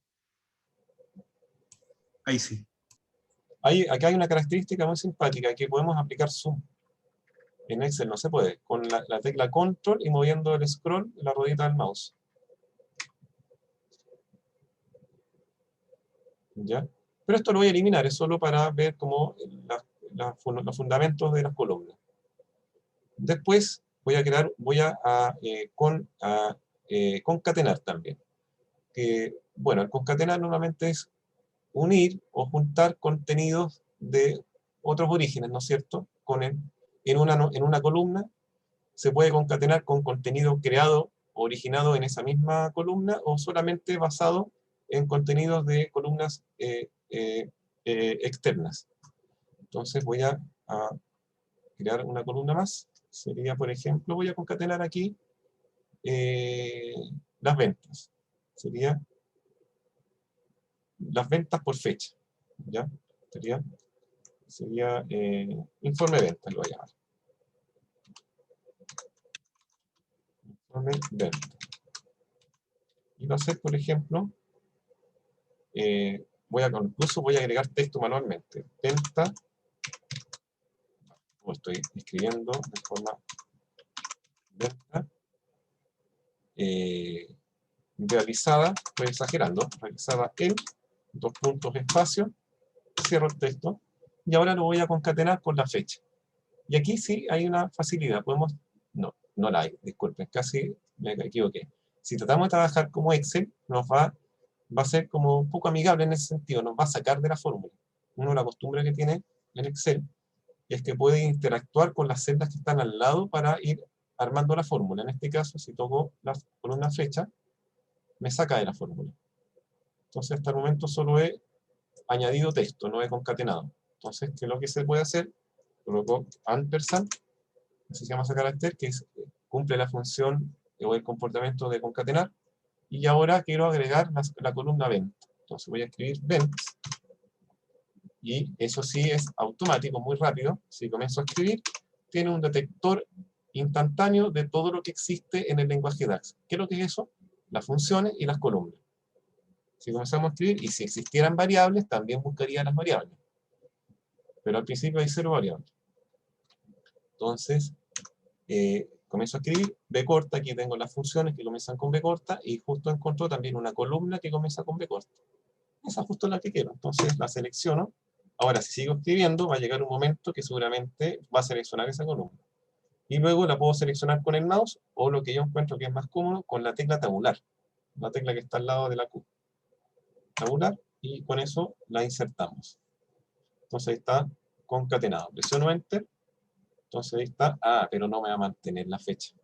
Ahí sí. Acá hay una característica muy simpática, que podemos aplicar zoom. En Excel no se puede. Con la tecla Control y moviendo el scroll, la ruedita del mouse. ¿Ya? Pero esto lo voy a eliminar, es solo para ver cómo los fundamentos de las columnas. Después voy a concatenar también. Bueno, el concatenar normalmente es unir o juntar contenidos de otros orígenes, ¿no es cierto? En una columna se puede concatenar con contenido creado o originado en esa misma columna o solamente basado en contenidos de columnas externas. Entonces voy a crear una columna más. Sería, por ejemplo, voy a concatenar aquí las ventas. Sería las ventas por fecha. ¿Ya? Sería informe de ventas, lo voy a llamar. Informe de ventas. Y va a ser, por ejemplo, incluso voy a agregar texto manualmente. Venta o estoy escribiendo de forma venta, realizada, estoy exagerando, realizada en, dos puntos, espacio, cierro el texto, y ahora lo voy a concatenar con la fecha. Y aquí sí hay una facilidad, podemos, no la hay, disculpen, casi me equivoqué. Si tratamos de trabajar como Excel, va a ser como un poco amigable en ese sentido, nos va a sacar de la fórmula. Uno, la costumbre que tiene en Excel es que puede interactuar con las celdas que están al lado para ir armando la fórmula. En este caso, si toco la columna fecha, me saca de la fórmula. Entonces, hasta el momento solo he añadido texto, no he concatenado. Entonces, ¿qué es lo que se puede hacer? Coloco ampersand, así se llama ese carácter, que cumple la función o el comportamiento de concatenar, y ahora quiero agregar la columna vent. Entonces voy a escribir vent, y eso sí es automático, muy rápido. Si comienzo a escribir, tiene un detector instantáneo de todo lo que existe en el lenguaje DAX. ¿Qué es lo que es eso? Las funciones y las columnas. Si comenzamos a escribir, y si existieran variables, también buscaría las variables. Pero al principio hay 0 variables. Entonces, comienzo a escribir, B corta, aquí tengo las funciones que comienzan con B corta, y justo encuentro también una columna que comienza con B corta. Esa es justo la que quiero, entonces la selecciono. Ahora, si sigo escribiendo, va a llegar un momento que seguramente va a seleccionar esa columna. Y luego la puedo seleccionar con el mouse, o lo que yo encuentro que es más cómodo, con la tecla tabular. La tecla que está al lado de la Q. Tabular, y con eso la insertamos. Entonces ahí está concatenado. Presiono Enter. Entonces ahí está. Ah, pero no me va a mantener la fecha.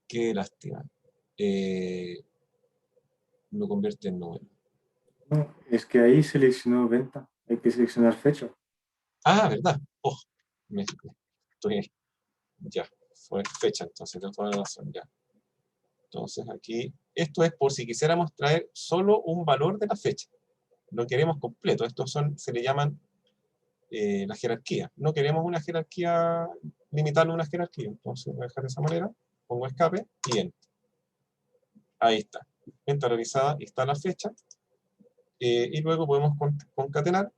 Qué lástima. Lo convierte en número. No, es que ahí seleccionó venta. Hay que seleccionar fecha. Ah, ¿verdad? Oh, estoy... Ya, fue fecha, entonces tengo toda la razón, ya. Entonces aquí, esto es por si quisiéramos traer solo un valor de la fecha. Lo queremos completo. Estos se le llaman la jerarquía. No queremos una jerarquía, limitarlo a una jerarquía. Entonces voy a dejar de esa manera, pongo escape y enter. Ahí está. Venta realizada, y está la fecha. Y luego podemos concatenar,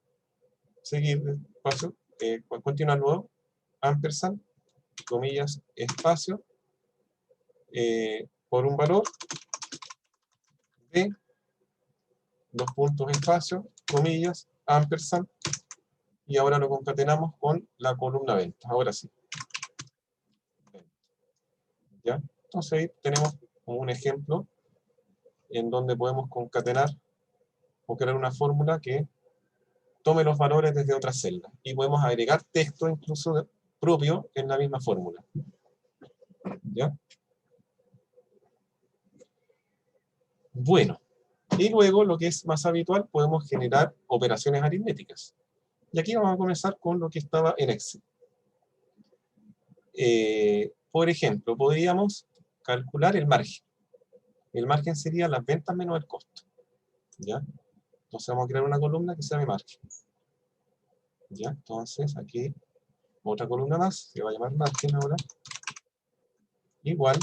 seguir espacio, continuar luego, ampersand, comillas, espacio, por un valor de dos puntos, espacio, comillas, ampersand, y ahora lo concatenamos con la columna venta. Ahora sí. ¿Ya? Entonces ahí tenemos un ejemplo en donde podemos concatenar o crear una fórmula que tome los valores desde otra celda. Y podemos agregar texto incluso propio en la misma fórmula. ¿Ya? Bueno, y luego lo que es más habitual, podemos generar operaciones aritméticas. Y aquí vamos a comenzar con lo que estaba en Excel. Por ejemplo, podríamos calcular el margen. El margen sería las ventas menos el costo. ¿Ya? Entonces vamos a crear una columna que se llame margen. ¿Ya? Entonces aquí otra columna más, que va a llamar margen ahora. Igual.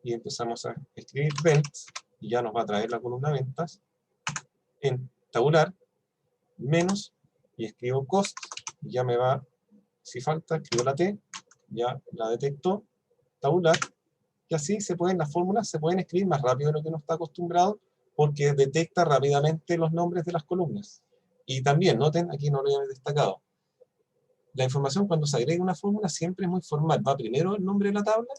Y empezamos a escribir ventas. Y ya nos va a traer la columna ventas. En tabular, menos, y escribo cost. Y ya me va, si falta, escribo la T. Ya la detectó. Tabular. Y así las fórmulas se pueden escribir más rápido de lo que uno está acostumbrado, porque detecta rápidamente los nombres de las columnas. Y también, noten, aquí no lo he destacado, la información cuando se agrega una fórmula siempre es muy formal. Va primero el nombre de la tabla,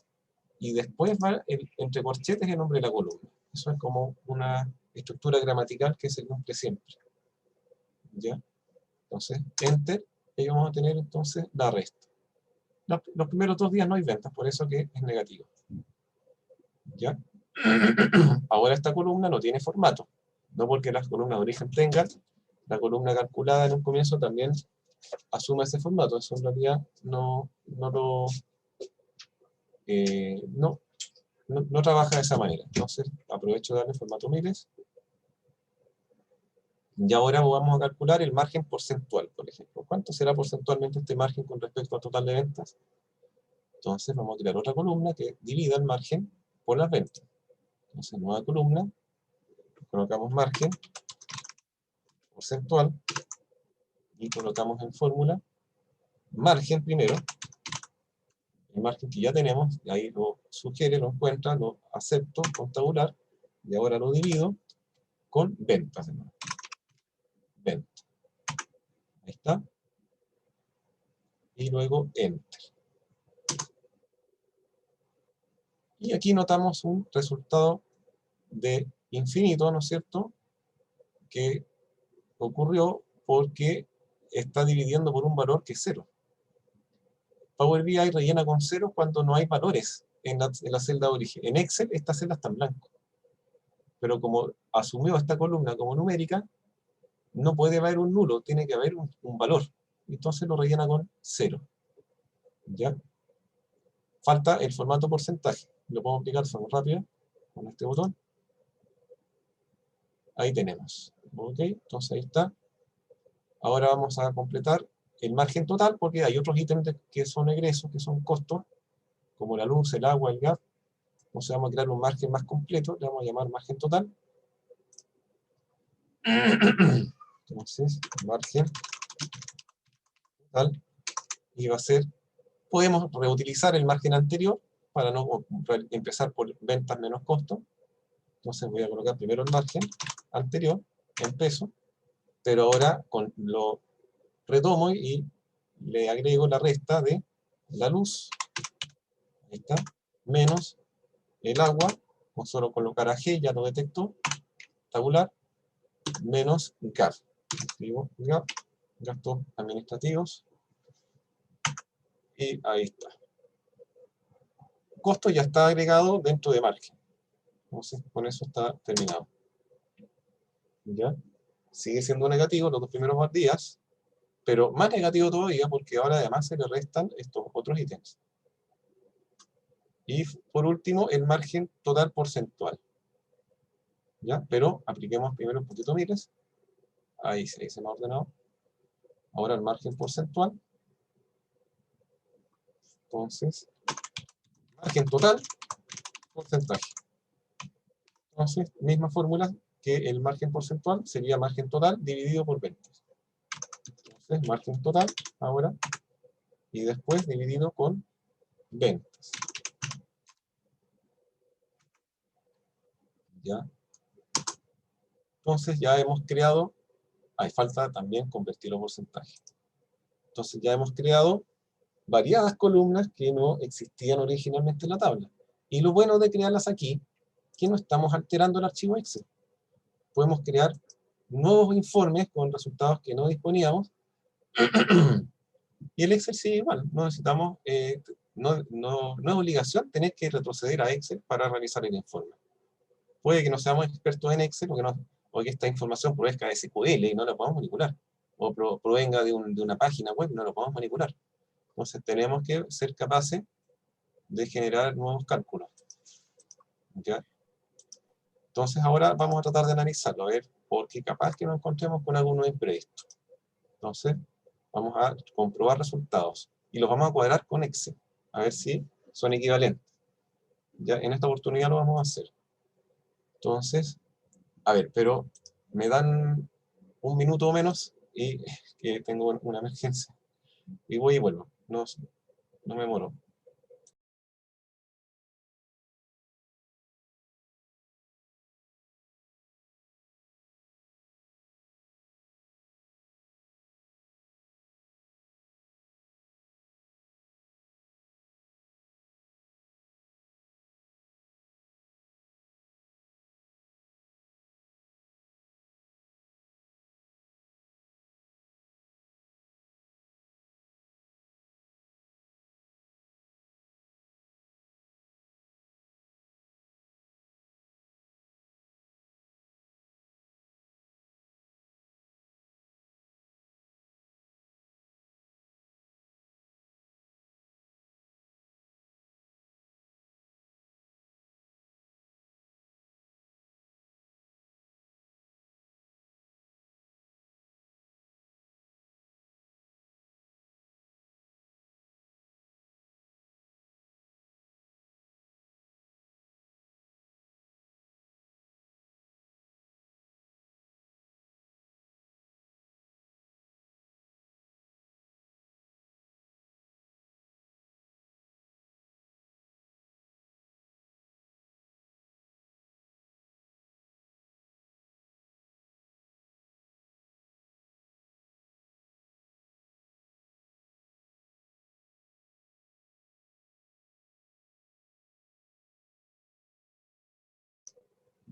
y después va entre corchetes el nombre de la columna. Eso es como una estructura gramatical que se cumple siempre. ¿Ya? Entonces, Enter, y vamos a tener entonces la resta. Los primeros 2 días no hay ventas, por eso que es negativo. ¿Ya? Ahora esta columna no tiene formato, no porque las columnas de origen tengan, la columna calculada en un comienzo también asume ese formato. Eso en realidad no trabaja de esa manera. Entonces aprovecho de darle formato miles. Y ahora vamos a calcular el margen porcentual, por ejemplo. ¿Cuánto será porcentualmente este margen con respecto al total de ventas? Entonces vamos a crear otra columna que divida el margen por las ventas. Entonces, nueva columna, colocamos margen porcentual y colocamos en fórmula margen primero, el margen que ya tenemos, y ahí lo sugiere, lo encuentra, lo acepto con tabular, y ahora lo divido con ventas de nuevo. Venta. Ahí está. Y luego Enter. Y aquí notamos un resultado de infinito, ¿no es cierto?, que ocurrió porque está dividiendo por un valor que es 0. Power BI rellena con 0 cuando no hay valores en la celda de origen. En Excel esta celda está en blanco. Pero como asumió esta columna como numérica, no puede haber un nulo, tiene que haber un valor. Entonces lo rellena con 0. ¿Ya? Falta el formato porcentaje. Lo podemos aplicar de forma rápida con este botón. Ahí tenemos. Ok, entonces ahí está. Ahora vamos a completar el margen total porque hay otros ítems que son egresos, que son costos, como la luz, el agua, el gas. Entonces vamos a crear un margen más completo, le vamos a llamar margen total. Entonces, margen total, y va a ser, podemos reutilizar el margen anterior para no empezar por ventas menos costos. Entonces voy a colocar primero el margen anterior en peso, pero ahora lo retomo y le agrego la resta de la luz, ahí está, menos el agua, o solo colocar a G, ya lo detectó, tabular, menos GAP. Escribo GAP, gastos administrativos, y ahí está. Costo ya está agregado dentro de margen. Entonces, con eso está terminado. ¿Ya? Sigue siendo negativo los 2 primeros días, pero más negativo todavía porque ahora además se le restan estos otros ítems. Y por último, el margen total porcentual. ¿Ya? Pero apliquemos primero un poquito miles. Ahí se me ha ordenado. Ahora el margen porcentual. Entonces, margen total, porcentaje. Entonces, misma fórmula que el margen porcentual sería margen total dividido por ventas. Entonces, margen total ahora, y después dividido con ventas. ¿Ya? Entonces ya hemos creado, hay falta también convertirlo a porcentaje. Entonces ya hemos creado variadas columnas que no existían originalmente en la tabla. Y lo bueno de crearlas aquí, que no estamos alterando el archivo Excel. Podemos crear nuevos informes con resultados que no disponíamos. Y el Excel sigue igual. No necesitamos, no es obligación tener que retroceder a Excel para realizar el informe. Puede que no seamos expertos en Excel o que esta información provenga de SQL y no la podamos manipular. O provenga de una página web y no la podamos manipular. Entonces tenemos que ser capaces de generar nuevos cálculos. ¿Ya? Entonces ahora vamos a tratar de analizarlo, a ver, porque capaz que nos encontremos con algunos imprevistos. Entonces vamos a comprobar resultados y los vamos a cuadrar con Excel, a ver si son equivalentes. Ya en esta oportunidad lo vamos a hacer. Entonces, a ver, pero me dan un minuto o menos y que tengo una emergencia. Y voy y vuelvo, no me demoro.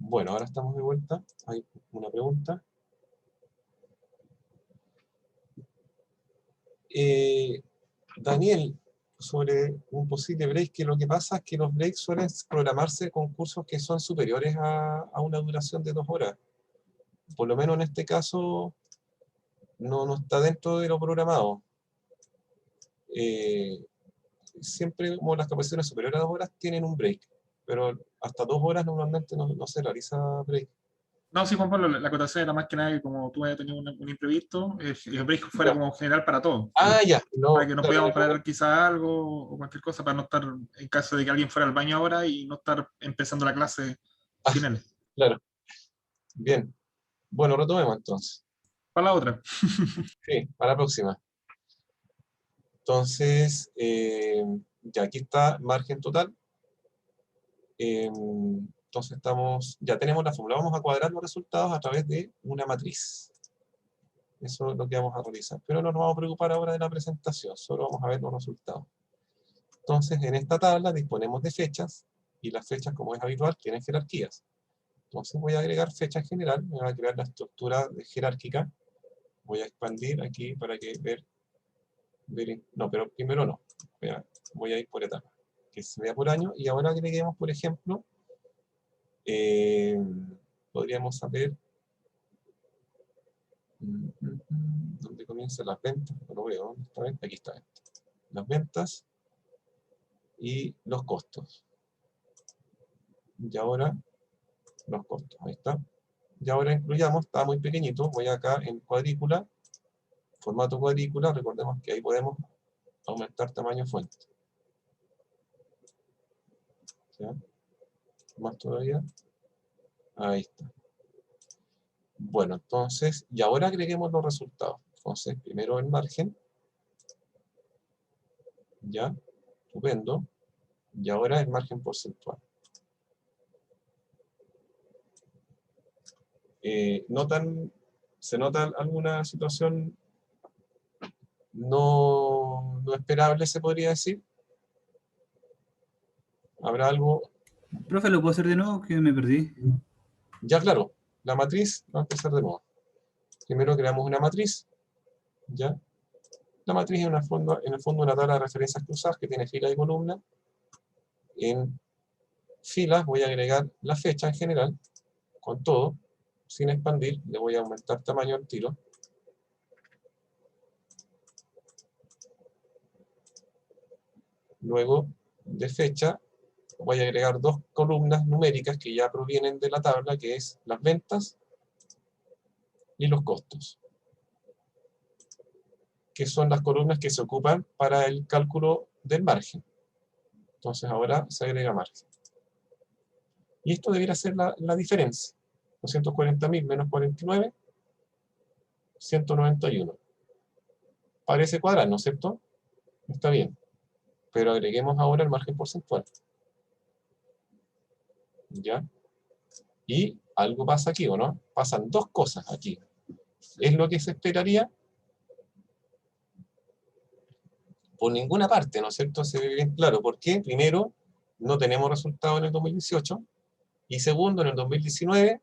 Bueno, ahora estamos de vuelta. Hay una pregunta. Daniel, sobre un posible break, que lo que pasa es que los breaks suelen programarse con cursos que son superiores a una duración de 2 horas. Por lo menos en este caso no está dentro de lo programado. Siempre como las capacitaciones superiores a 2 horas tienen un break, pero hasta 2 horas normalmente no se realiza break. No, sí, Juan Pablo, la acotación era más que nada que como tú habías tenido un imprevisto, el break fuera Ya. como general para todos. Ya, Para que nos claro, podamos parar quizá algo o cualquier cosa para no estar, en caso de que alguien fuera al baño ahora y no estar empezando la clase sin él. claro. Bien. Bueno, retomemos entonces. Para la otra. Sí, para la próxima. Entonces, ya aquí está margen total. Entonces ya tenemos la fórmula. Vamos a cuadrar los resultados a través de una matriz. Eso es lo que vamos a realizar. Pero no nos vamos a preocupar ahora de la presentación, solo vamos a ver los resultados. Entonces, en esta tabla disponemos de fechas, y las fechas, como es habitual, tienen jerarquías. Entonces voy a agregar fecha en general, me va a crear la estructura jerárquica. Voy a expandir aquí para que no, pero primero no. Voy a ir por etapa, que se vea por año, y ahora agreguemos, por ejemplo, podríamos saber dónde comienzan las ventas. No lo veo, ¿dónde está venta? Aquí está venta. Las ventas y los costos. Y ahora los costos, ahí está. Y ahora incluyamos, está muy pequeñito, voy acá en cuadrícula, formato cuadrícula, recordemos que ahí podemos aumentar tamaño fuente. ¿Ya? Más todavía. Ahí está. Bueno, entonces, y ahora agreguemos los resultados. Entonces, primero el margen. Ya, estupendo. Y ahora el margen porcentual. ¿Se nota alguna situación no esperable, se podría decir? ¿Habrá algo? Profe, ¿lo puedo hacer de nuevo? Que me perdí. Ya, claro, la matriz va a empezar de nuevo. Primero creamos una matriz. ¿Ya? La matriz en el fondo una tabla de referencias cruzadas que tiene fila y columna. En filas voy a agregar la fecha en general, con todo, sin expandir. Le voy a aumentar tamaño al tiro. Luego, de fecha, voy a agregar 2 columnas numéricas que ya provienen de la tabla, que es las ventas y los costos, que son las columnas que se ocupan para el cálculo del margen. Entonces ahora se agrega margen. Y esto debería ser la diferencia. 240.000 menos 49, 191. Parece cuadrar, ¿no es cierto? Está bien. Pero agreguemos ahora el margen porcentual. ¿Ya? Y algo pasa aquí, ¿o no? Pasan 2 cosas aquí. Es lo que se esperaría por ninguna parte, ¿no es cierto? Se ve bien claro. ¿Por qué? Primero, no tenemos resultado en el 2018. Y segundo, en el 2019,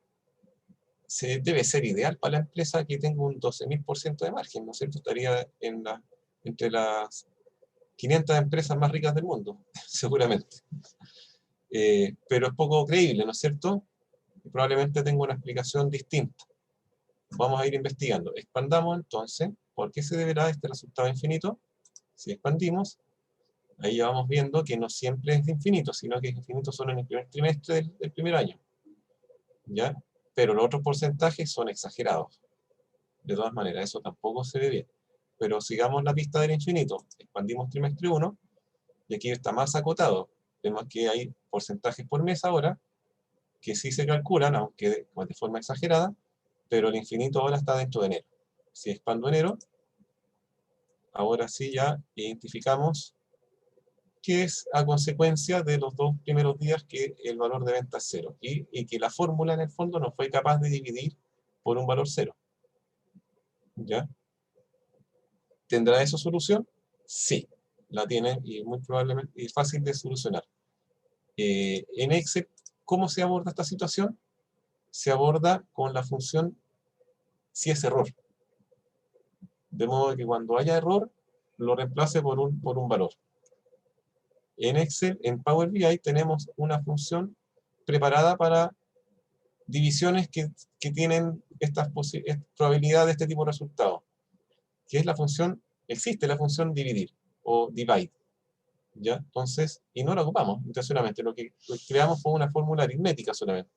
debe ser ideal para la empresa que tenga un 12.000% de margen, ¿no es cierto? Estaría entre las 500 empresas más ricas del mundo, seguramente. Pero es poco creíble, ¿no es cierto? Probablemente tenga una explicación distinta. Vamos a ir investigando. Expandamos entonces. ¿Por qué se deberá este resultado infinito? Si expandimos, ahí ya vamos viendo que no siempre es infinito, sino que es infinito solo en el primer trimestre del primer año. ¿Ya? Pero los otros porcentajes son exagerados. De todas maneras, eso tampoco se ve bien. Pero sigamos la pista del infinito. Expandimos trimestre 1, y aquí está más acotado. Vemos que hay porcentajes por mes ahora, que sí se calculan, aunque de forma exagerada, pero el infinito ahora está dentro de enero. Si expando enero, ahora sí ya identificamos que es a consecuencia de los 2 primeros días que el valor de venta es 0, y que la fórmula en el fondo no fue capaz de dividir por un valor 0. ¿Ya? ¿Tendrá eso solución? Sí, la tiene, y muy probablemente es fácil de solucionar. En Excel, ¿cómo se aborda esta situación? se aborda con la función si es error. De modo que cuando haya error, lo reemplace por un valor. En Excel, en Power BI, tenemos una función preparada para divisiones que tienen estas probabilidades de este tipo de resultados, que es la función, existe la función dividir, o divide, ¿ya? Entonces, y no la ocupamos intencionalmente, lo que creamos fue una fórmula aritmética solamente,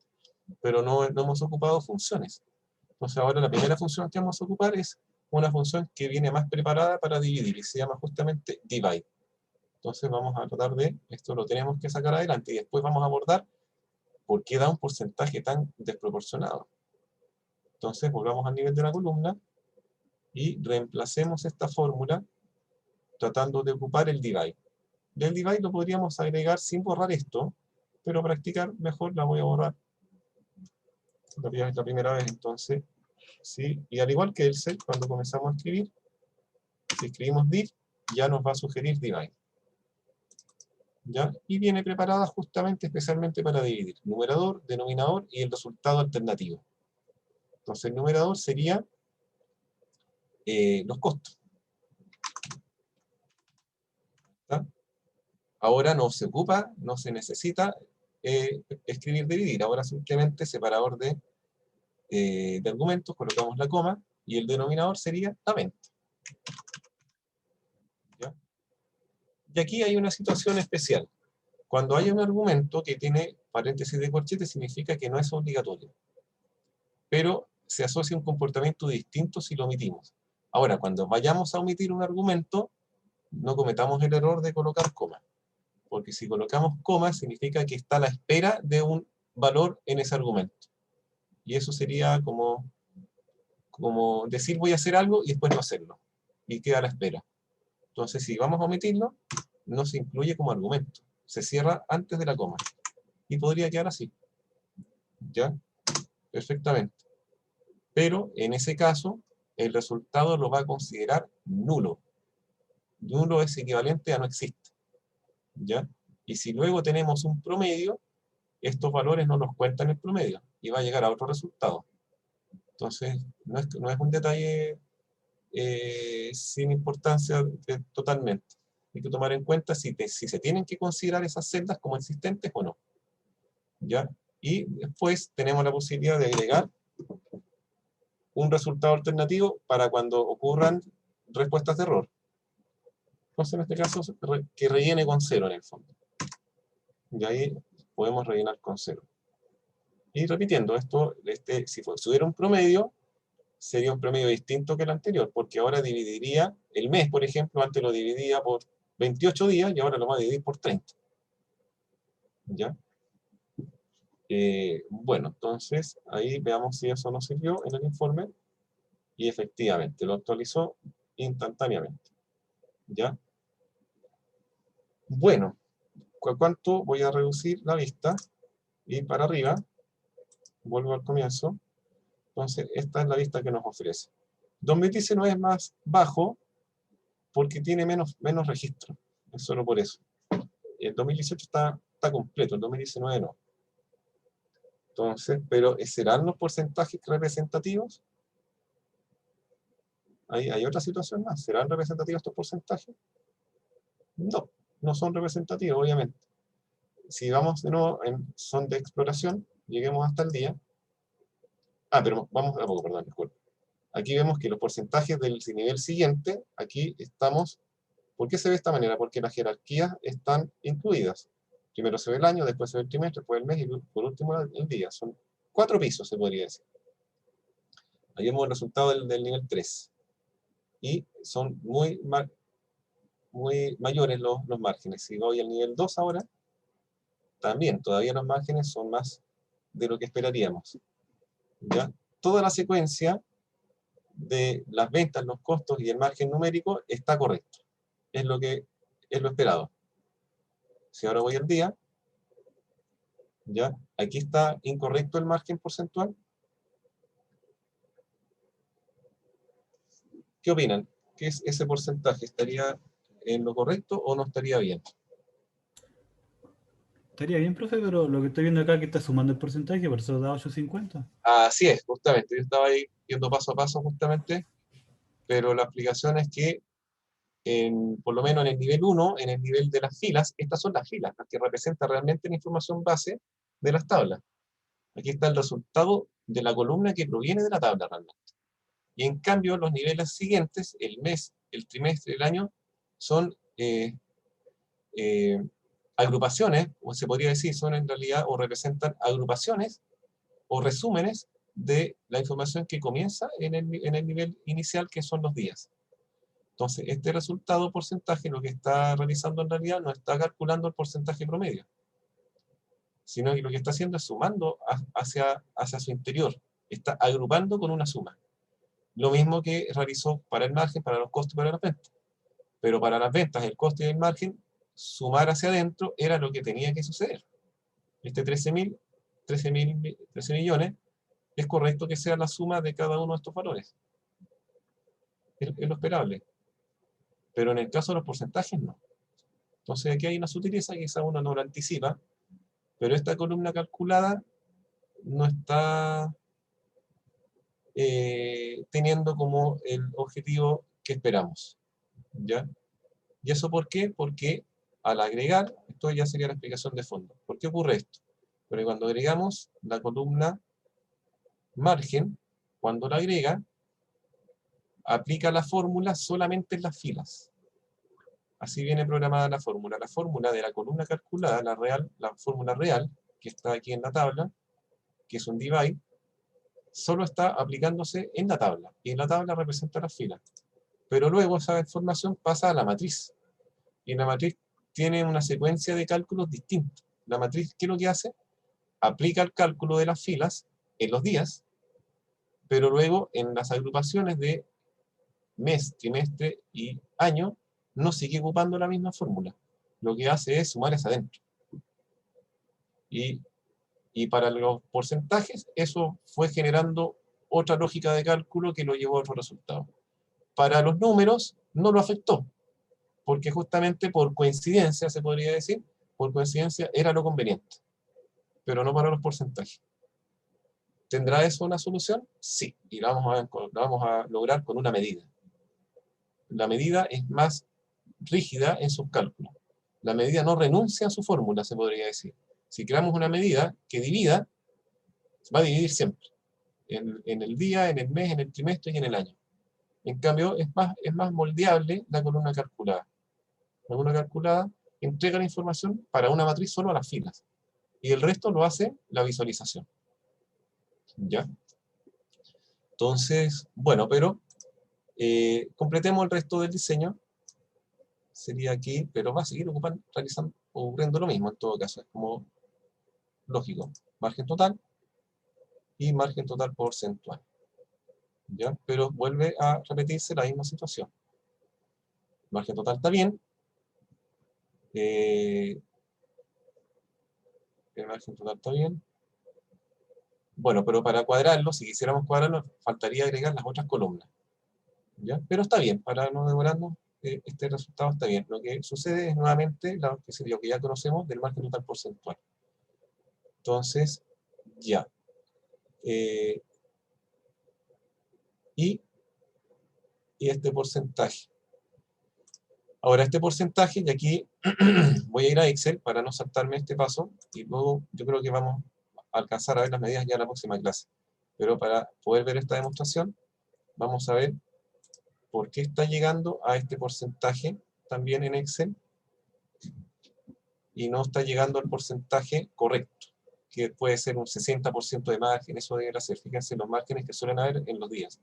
pero no hemos ocupado funciones. Entonces ahora la primera función que vamos a ocupar es una función que viene más preparada para dividir, y se llama justamente divide. Entonces vamos a tratar de, esto lo tenemos que sacar adelante, y después vamos a abordar por qué da un porcentaje tan desproporcionado. Entonces volvamos al nivel de la columna, y reemplacemos esta fórmula tratando de ocupar el divide. Del divide lo podríamos agregar sin borrar esto, pero practicar mejor la voy a borrar. Es la primera vez, entonces, ¿sí? Y al igual que el set, cuando comenzamos a escribir, si escribimos div, ya nos va a sugerir divide. ¿Ya? Y viene preparada justamente, especialmente para dividir numerador, denominador y el resultado alternativo. Entonces el numerador sería los costos. ¿Está? Ahora no se ocupa, no se necesita escribir dividir, ahora simplemente separador de argumentos, colocamos la coma, y el denominador sería la venta. ¿Ya? Y aquí hay una situación especial. Cuando hay un argumento que tiene paréntesis de corchete, significa que no es obligatorio, pero se asocia un comportamiento distinto si lo omitimos. Ahora, cuando vayamos a omitir un argumento, no cometamos el error de colocar coma, porque si colocamos coma significa que está a la espera de un valor en ese argumento. Y eso sería como decir voy a hacer algo y después no hacerlo, y queda a la espera. Entonces, si vamos a omitirlo, no se incluye como argumento, se cierra antes de la coma, y podría quedar así. ¿Ya? Perfectamente. Pero en ese caso, el resultado lo va a considerar nulo. Nulo es equivalente a no existe. ¿Ya? Y si luego tenemos un promedio, estos valores no nos cuentan el promedio, y va a llegar a otro resultado. Entonces, no es un detalle sin importancia totalmente. Hay que tomar en cuenta si se tienen que considerar esas celdas como existentes o no. ¿Ya? Y después tenemos la posibilidad de agregar un resultado alternativo para cuando ocurran respuestas de error. Entonces, en este caso, que rellene con 0 en el fondo. Y ahí podemos rellenar con 0. Y repitiendo, esto, si hubiera un promedio, sería un promedio distinto que el anterior, porque ahora dividiría el mes, por ejemplo, antes lo dividía por 28 días y ahora lo va a dividir por 30. ¿Ya? Bueno, entonces ahí veamos si eso nos sirvió en el informe, y efectivamente lo actualizó instantáneamente. ¿Ya? Bueno, ¿cuánto? Voy a reducir la vista y para arriba, vuelvo al comienzo. Entonces, esta es la vista que nos ofrece. 2019 es más bajo porque tiene menos registro. Es solo por eso. El 2018 está completo, el 2019 no. Entonces, pero ¿serán los porcentajes representativos? Hay otra situación más. ¿Serán representativos estos porcentajes? No, no son representativos, obviamente. Si vamos de nuevo en son de exploración, lleguemos hasta el día. Pero vamos a poco, perdón, disculpe. Aquí vemos que los porcentajes del nivel siguiente, aquí estamos. ¿Por qué se ve de esta manera? Porque las jerarquías están incluidas. Primero se ve el año, después se ve el trimestre, después el mes y por último el día. Son 4 pisos, se podría decir. Ahí vemos el resultado del nivel 3. Y son muy mayores los márgenes. Si voy al nivel 2 ahora, también todavía los márgenes son más de lo que esperaríamos. ¿Ya? Toda la secuencia de las ventas, los costos y el margen numérico está correcto. Es lo esperado. Si ahora voy al día, ¿ya? Aquí está incorrecto el margen porcentual. ¿Qué opinan? ¿Qué es ese porcentaje? ¿Estaría en lo correcto o no estaría bien? Estaría bien, profe, pero lo que estoy viendo acá es que está sumando el porcentaje, por eso da 850. Así es, justamente. Yo estaba ahí viendo paso a paso justamente, pero la explicación es que por lo menos en el nivel 1, en el nivel de las filas, estas son las filas, las que representan realmente la información base de las tablas. Aquí está el resultado de la columna que proviene de la tabla realmente. Y en cambio, los niveles siguientes, el mes, el trimestre, el año, son agrupaciones, o se podría decir, son en realidad, o representan agrupaciones o resúmenes de la información que comienza en el nivel inicial, que son los días. Entonces, este resultado porcentaje lo que está realizando en realidad no está calculando el porcentaje promedio, sino que lo que está haciendo es sumando hacia su interior, está agrupando con una suma. Lo mismo que realizó para el margen, para los costos y para las ventas. Pero para las ventas, el costo y el margen, sumar hacia adentro era lo que tenía que suceder. Este 13 millones, es correcto que sea la suma de cada uno de estos valores. Es lo esperable. Pero en el caso de los porcentajes, no. Entonces aquí hay una sutileza que quizá uno no lo anticipa, pero esta columna calculada no está teniendo como el objetivo que esperamos. ¿Ya? ¿Y eso por qué? Porque al agregar, esto ya sería la explicación de fondo. ¿Por qué ocurre esto? Porque cuando agregamos la columna margen, cuando la agrega, aplica la fórmula solamente en las filas. Así viene programada la fórmula. La fórmula de la columna calculada, la fórmula real, que está aquí en la tabla, que es un divide, solo está aplicándose en la tabla. Y en la tabla representa las filas. Pero luego esa información pasa a la matriz. Y la matriz tiene una secuencia de cálculos distintos. La matriz, ¿qué es lo que hace? Aplica el cálculo de las filas en los días, pero luego en las agrupaciones de mes, trimestre y año, no sigue ocupando la misma fórmula. Lo que hace es sumar hacia adentro. Y para los porcentajes, eso fue generando otra lógica de cálculo que lo llevó a otro resultado. Para los números, no lo afectó, porque justamente por coincidencia, se podría decir, por coincidencia era lo conveniente, pero no para los porcentajes. ¿Tendrá eso una solución? Sí, y la vamos a lograr con una medida. La medida es más rígida en sus cálculos. La medida no renuncia a su fórmula, se podría decir. Si creamos una medida que divida, va a dividir siempre. En el día, en el mes, en el trimestre y en el año. En cambio, es más moldeable la columna calculada. La columna calculada entrega la información para una matriz solo a las filas. Y el resto lo hace la visualización. ¿Ya? Entonces, bueno, pero completemos el resto del diseño. Sería aquí, pero va a seguir ocurriendo lo mismo en todo caso. Es como lógico. Margen total y margen total porcentual. ¿Ya? Pero vuelve a repetirse la misma situación. Margen total está bien. El margen total está bien. Bueno, pero para cuadrarlo, si quisiéramos cuadrarlo, faltaría agregar las otras columnas. ¿Ya? Pero está bien, para no demorarnos, este resultado está bien. Lo que sucede es nuevamente lo que ya conocemos del margen total porcentual. Entonces, ya. Y este porcentaje. Ahora, este porcentaje, y aquí voy a ir a Excel para no saltarme este paso, y luego yo creo que vamos a alcanzar a ver las medidas ya en la próxima clase. Pero para poder ver esta demostración, vamos a ver por qué está llegando a este porcentaje también en Excel, y no está llegando al porcentaje correcto, que puede ser un 60% de margen. Eso debe ser, fíjense los márgenes que suelen haber en los días,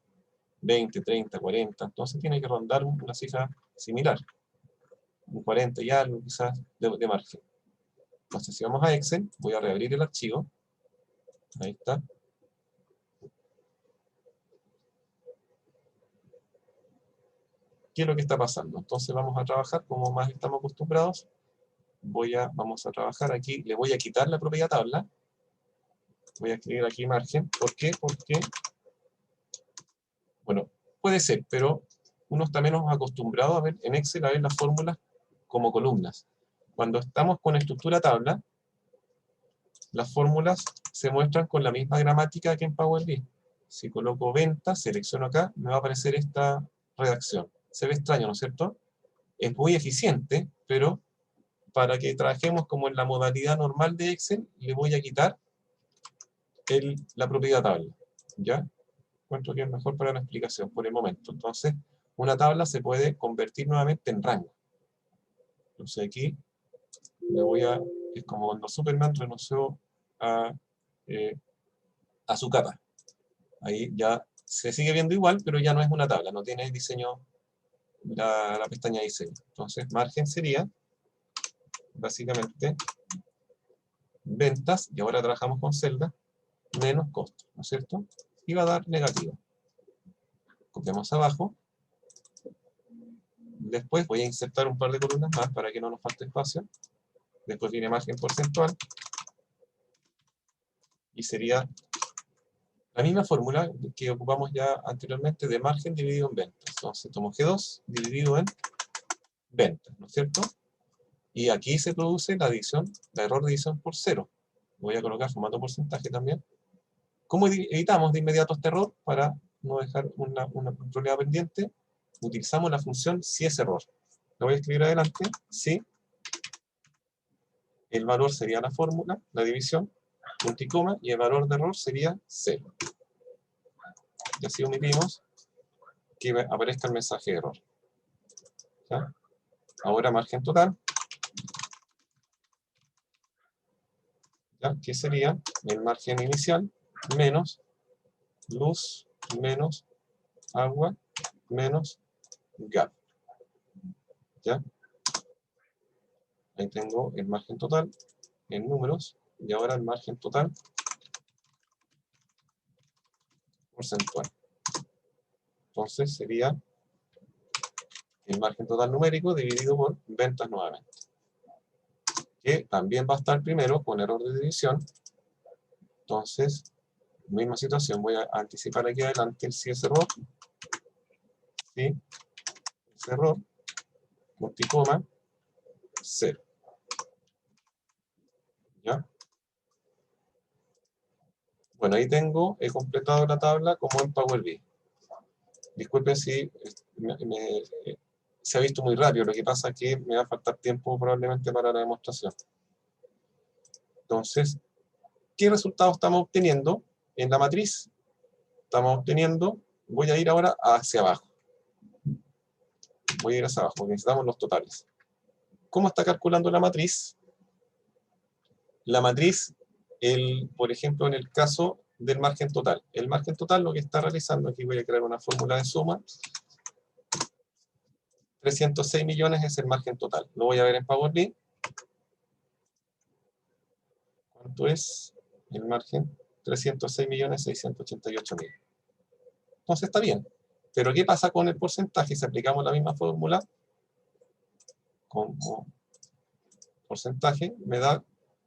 20, 30, 40, entonces tiene que rondar una cifra similar, un 40 y algo quizás de margen. Entonces si vamos a Excel, voy a reabrir el archivo, ahí está. ¿Qué es lo que está pasando? Entonces vamos a trabajar como más estamos acostumbrados. Vamos a trabajar aquí, le voy a quitar la propiedad tabla. Voy a escribir aquí margen. ¿Por qué? Porque, bueno, puede ser, pero uno está menos acostumbrado a ver en Excel a ver las fórmulas como columnas. Cuando estamos con estructura tabla, las fórmulas se muestran con la misma gramática que en Power BI. Si coloco ventas, selecciono acá, me va a aparecer esta redacción. Se ve extraño, ¿no es cierto? Es muy eficiente, pero para que trabajemos como en la modalidad normal de Excel, le voy a quitar la propiedad tabla. ¿Ya? Encuentro que es mejor para la explicación por el momento. Entonces, una tabla se puede convertir nuevamente en rango. Entonces aquí le voy a... Es como cuando Superman renunció a su capa. Ahí ya se sigue viendo igual, pero ya no es una tabla, no tiene diseño, la pestaña diseño. Entonces, margen sería, básicamente, ventas, y ahora trabajamos con celda, menos costo, ¿no es cierto? Y va a dar negativo. Copiamos abajo. Después voy a insertar un par de columnas más para que no nos falte espacio. Después viene margen porcentual. Y sería la misma fórmula que ocupamos ya anteriormente de margen dividido en ventas. Entonces tomo G2 dividido en ventas, ¿no es cierto? Y aquí se produce la adición, la error de adición por 0. Voy a colocar formato porcentaje también. ¿Cómo evitamos de inmediato este error? Para no dejar un problema pendiente, utilizamos la función si es error. Lo voy a escribir adelante. Si el valor sería la fórmula, la división, punto y coma, y el valor de error sería 0. Y así omitimos que aparezca el mensaje de error. ¿Ya? Ahora margen total. ¿Ya? Que sería el margen inicial menos luz menos agua menos gas. ¿Ya? Ahí tengo el margen total en números y ahora el margen total porcentual. Entonces sería el margen total numérico dividido por ventas nuevamente. Que también va a estar primero con error de división. Entonces, misma situación, voy a anticipar aquí adelante el si es error. Si es error, punto y coma, 0. ¿Ya? Bueno, ahí he completado la tabla como en Power BI. Disculpen si se ha visto muy rápido, lo que pasa es que me va a faltar tiempo probablemente para la demostración. Entonces, ¿qué resultados estamos obteniendo en la matriz? Estamos obteniendo, voy a ir ahora hacia abajo. Voy a ir hacia abajo, porque necesitamos los totales. ¿Cómo está calculando la matriz? La matriz, por ejemplo, en el caso del margen total. El margen total lo que está realizando, aquí voy a crear una fórmula de suma. 306 millones es el margen total. Lo voy a ver en Power BI. ¿Cuánto es el margen? 306.688.000. Entonces está bien. Pero ¿qué pasa con el porcentaje? Si aplicamos la misma fórmula, como porcentaje, me da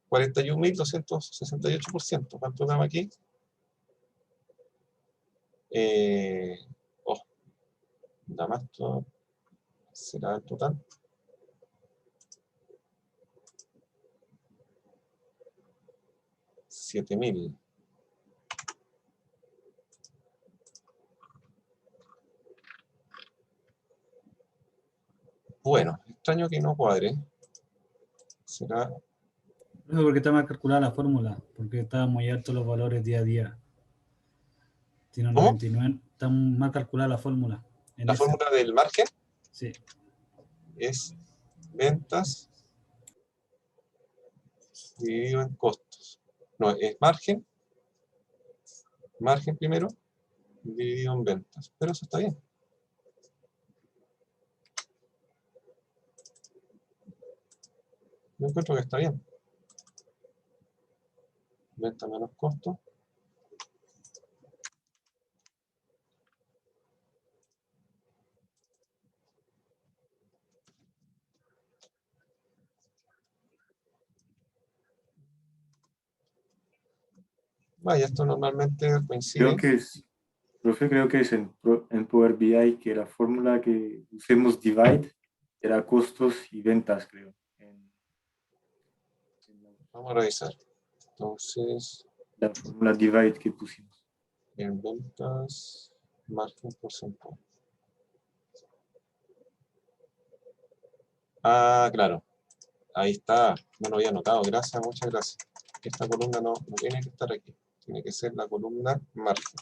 41.268%. ¿Cuánto damos aquí? Nada más, será el total. 7.000. Bueno, extraño que no cuadre. Será... Eso porque está mal calculada la fórmula, porque estaban muy altos los valores día a día. Tiene un ¿Cómo? 99, está mal calculada la fórmula. La fórmula del margen sí. es ventas dividido en costos. No, es margen primero, dividido en ventas. Pero eso está bien. Yo encuentro que está bien. Venta menos costo. Vaya, esto normalmente coincide. Creo que es, profe, creo que es en Power BI que la fórmula que usemos divide era costos y ventas, creo. Vamos a revisar. Entonces, La fórmula divide que pusimos. en ventas, margen porcentaje. Ah, claro. Ahí está. No lo había notado. Gracias, muchas gracias. Esta columna no tiene que estar aquí. Tiene que ser la columna margen.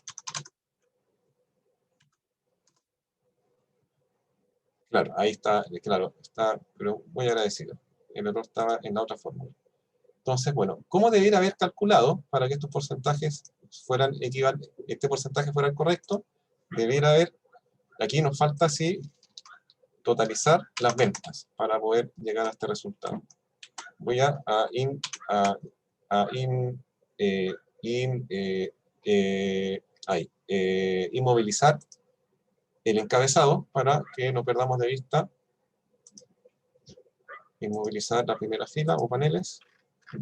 Claro, ahí está. Claro, está, pero muy agradecido. El error estaba en la otra fórmula. Entonces, bueno, ¿cómo debiera haber calculado para que estos porcentajes fueran equivalentes, este porcentaje fuera el correcto? Debiera haber, aquí nos falta así, totalizar las ventas para poder llegar a este resultado. Voy a inmovilizar el encabezado para que no perdamos de vista. Inmovilizar la primera fila o paneles.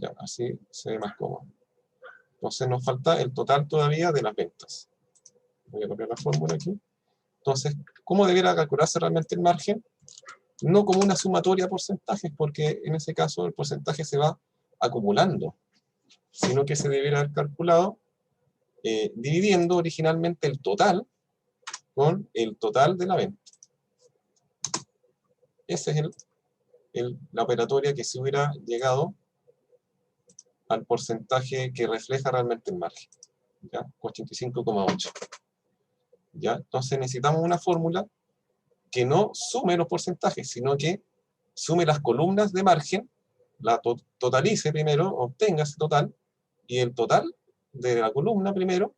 Ya, así se ve más cómodo. Entonces nos falta el total todavía de las ventas. Voy a copiar la fórmula aquí. Entonces, ¿cómo debiera calcularse realmente el margen? No como una sumatoria de porcentajes, porque en ese caso el porcentaje se va acumulando, sino que se debiera haber calculado dividiendo originalmente el total con el total de la venta. Esa es la operatoria que se hubiera llegado al porcentaje que refleja realmente el margen, ¿ya? 85,8. ¿Ya? Entonces necesitamos una fórmula que no sume los porcentajes, sino que sume las columnas de margen, la totalice primero, obtenga ese total, y el total de la columna primero,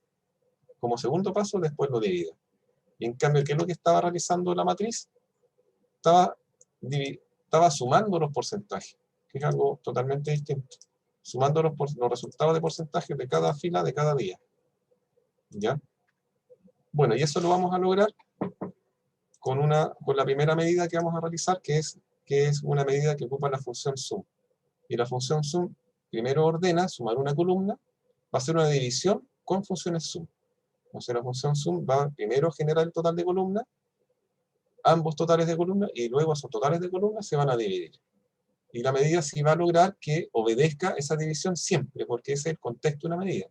como segundo paso, después lo divida. Y en cambio, ¿qué es lo que estaba realizando la matriz? Estaba sumando los porcentajes, que es algo totalmente distinto. Sumando los resultados de porcentajes de cada fila de cada día. ¿Ya? Bueno, y eso lo vamos a lograr con la primera medida que vamos a realizar, que es una medida que ocupa la función sum. Y la función sum primero ordena sumar una columna, va a hacer una división con funciones sum. Entonces la función sum va primero a generar el total de columna, ambos totales de columna, y luego esos totales de columna se van a dividir. Y la medida sí va a lograr que obedezca esa división siempre, porque ese es el contexto de una medida.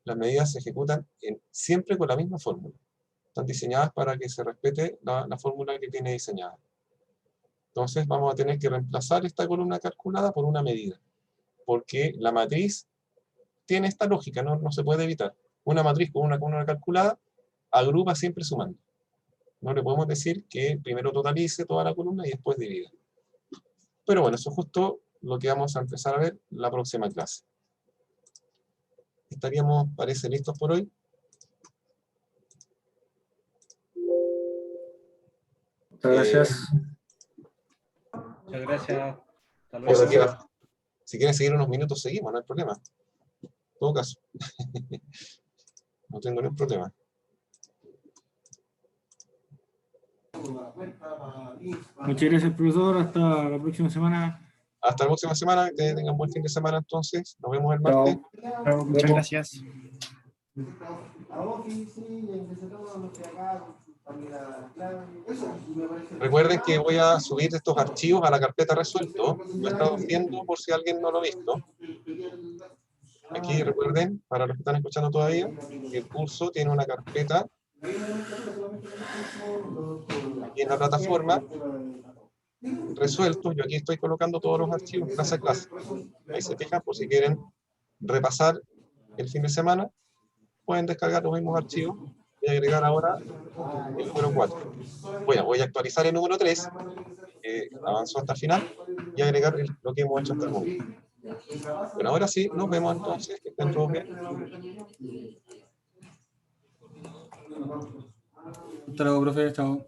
Las medidas se ejecutan siempre con la misma fórmula. Están diseñadas para que se respete la fórmula que tiene diseñada. Entonces vamos a tener que reemplazar esta columna calculada por una medida, porque la matriz tiene esta lógica, no se puede evitar. Una matriz con una columna calculada agrupa siempre sumando. No le podemos decir que primero totalice toda la columna y después divida. Pero bueno, eso es justo lo que vamos a empezar a ver la próxima clase. Estaríamos, parece, listos por hoy. Muchas gracias. Muchas gracias. Hasta O luego. si quieren seguir unos minutos, seguimos, no hay problema. En todo caso. No tengo ningún problema. Muchas gracias, profesor. Hasta la próxima semana. Hasta la próxima semana, que tengan buen fin de semana entonces. Nos vemos el martes. Chao. Muchas gracias. Recuerden que voy a subir estos archivos a la carpeta resuelto. Lo he estado haciendo por si alguien no lo ha visto. Aquí recuerden, para los que están escuchando todavía, que el curso tiene una carpeta aquí en la plataforma, resueltos. Yo aquí estoy colocando todos los archivos clase a clase. Ahí se fijan, por si quieren repasar el fin de semana, pueden descargar los mismos archivos y agregar ahora el número 4. Bueno, voy a actualizar el número 3, que avanzó hasta el final, y agregar lo que hemos hecho hasta el momento. Bueno, ahora sí, nos vemos entonces, que estén todos bien. Hasta luego, profe. Chao.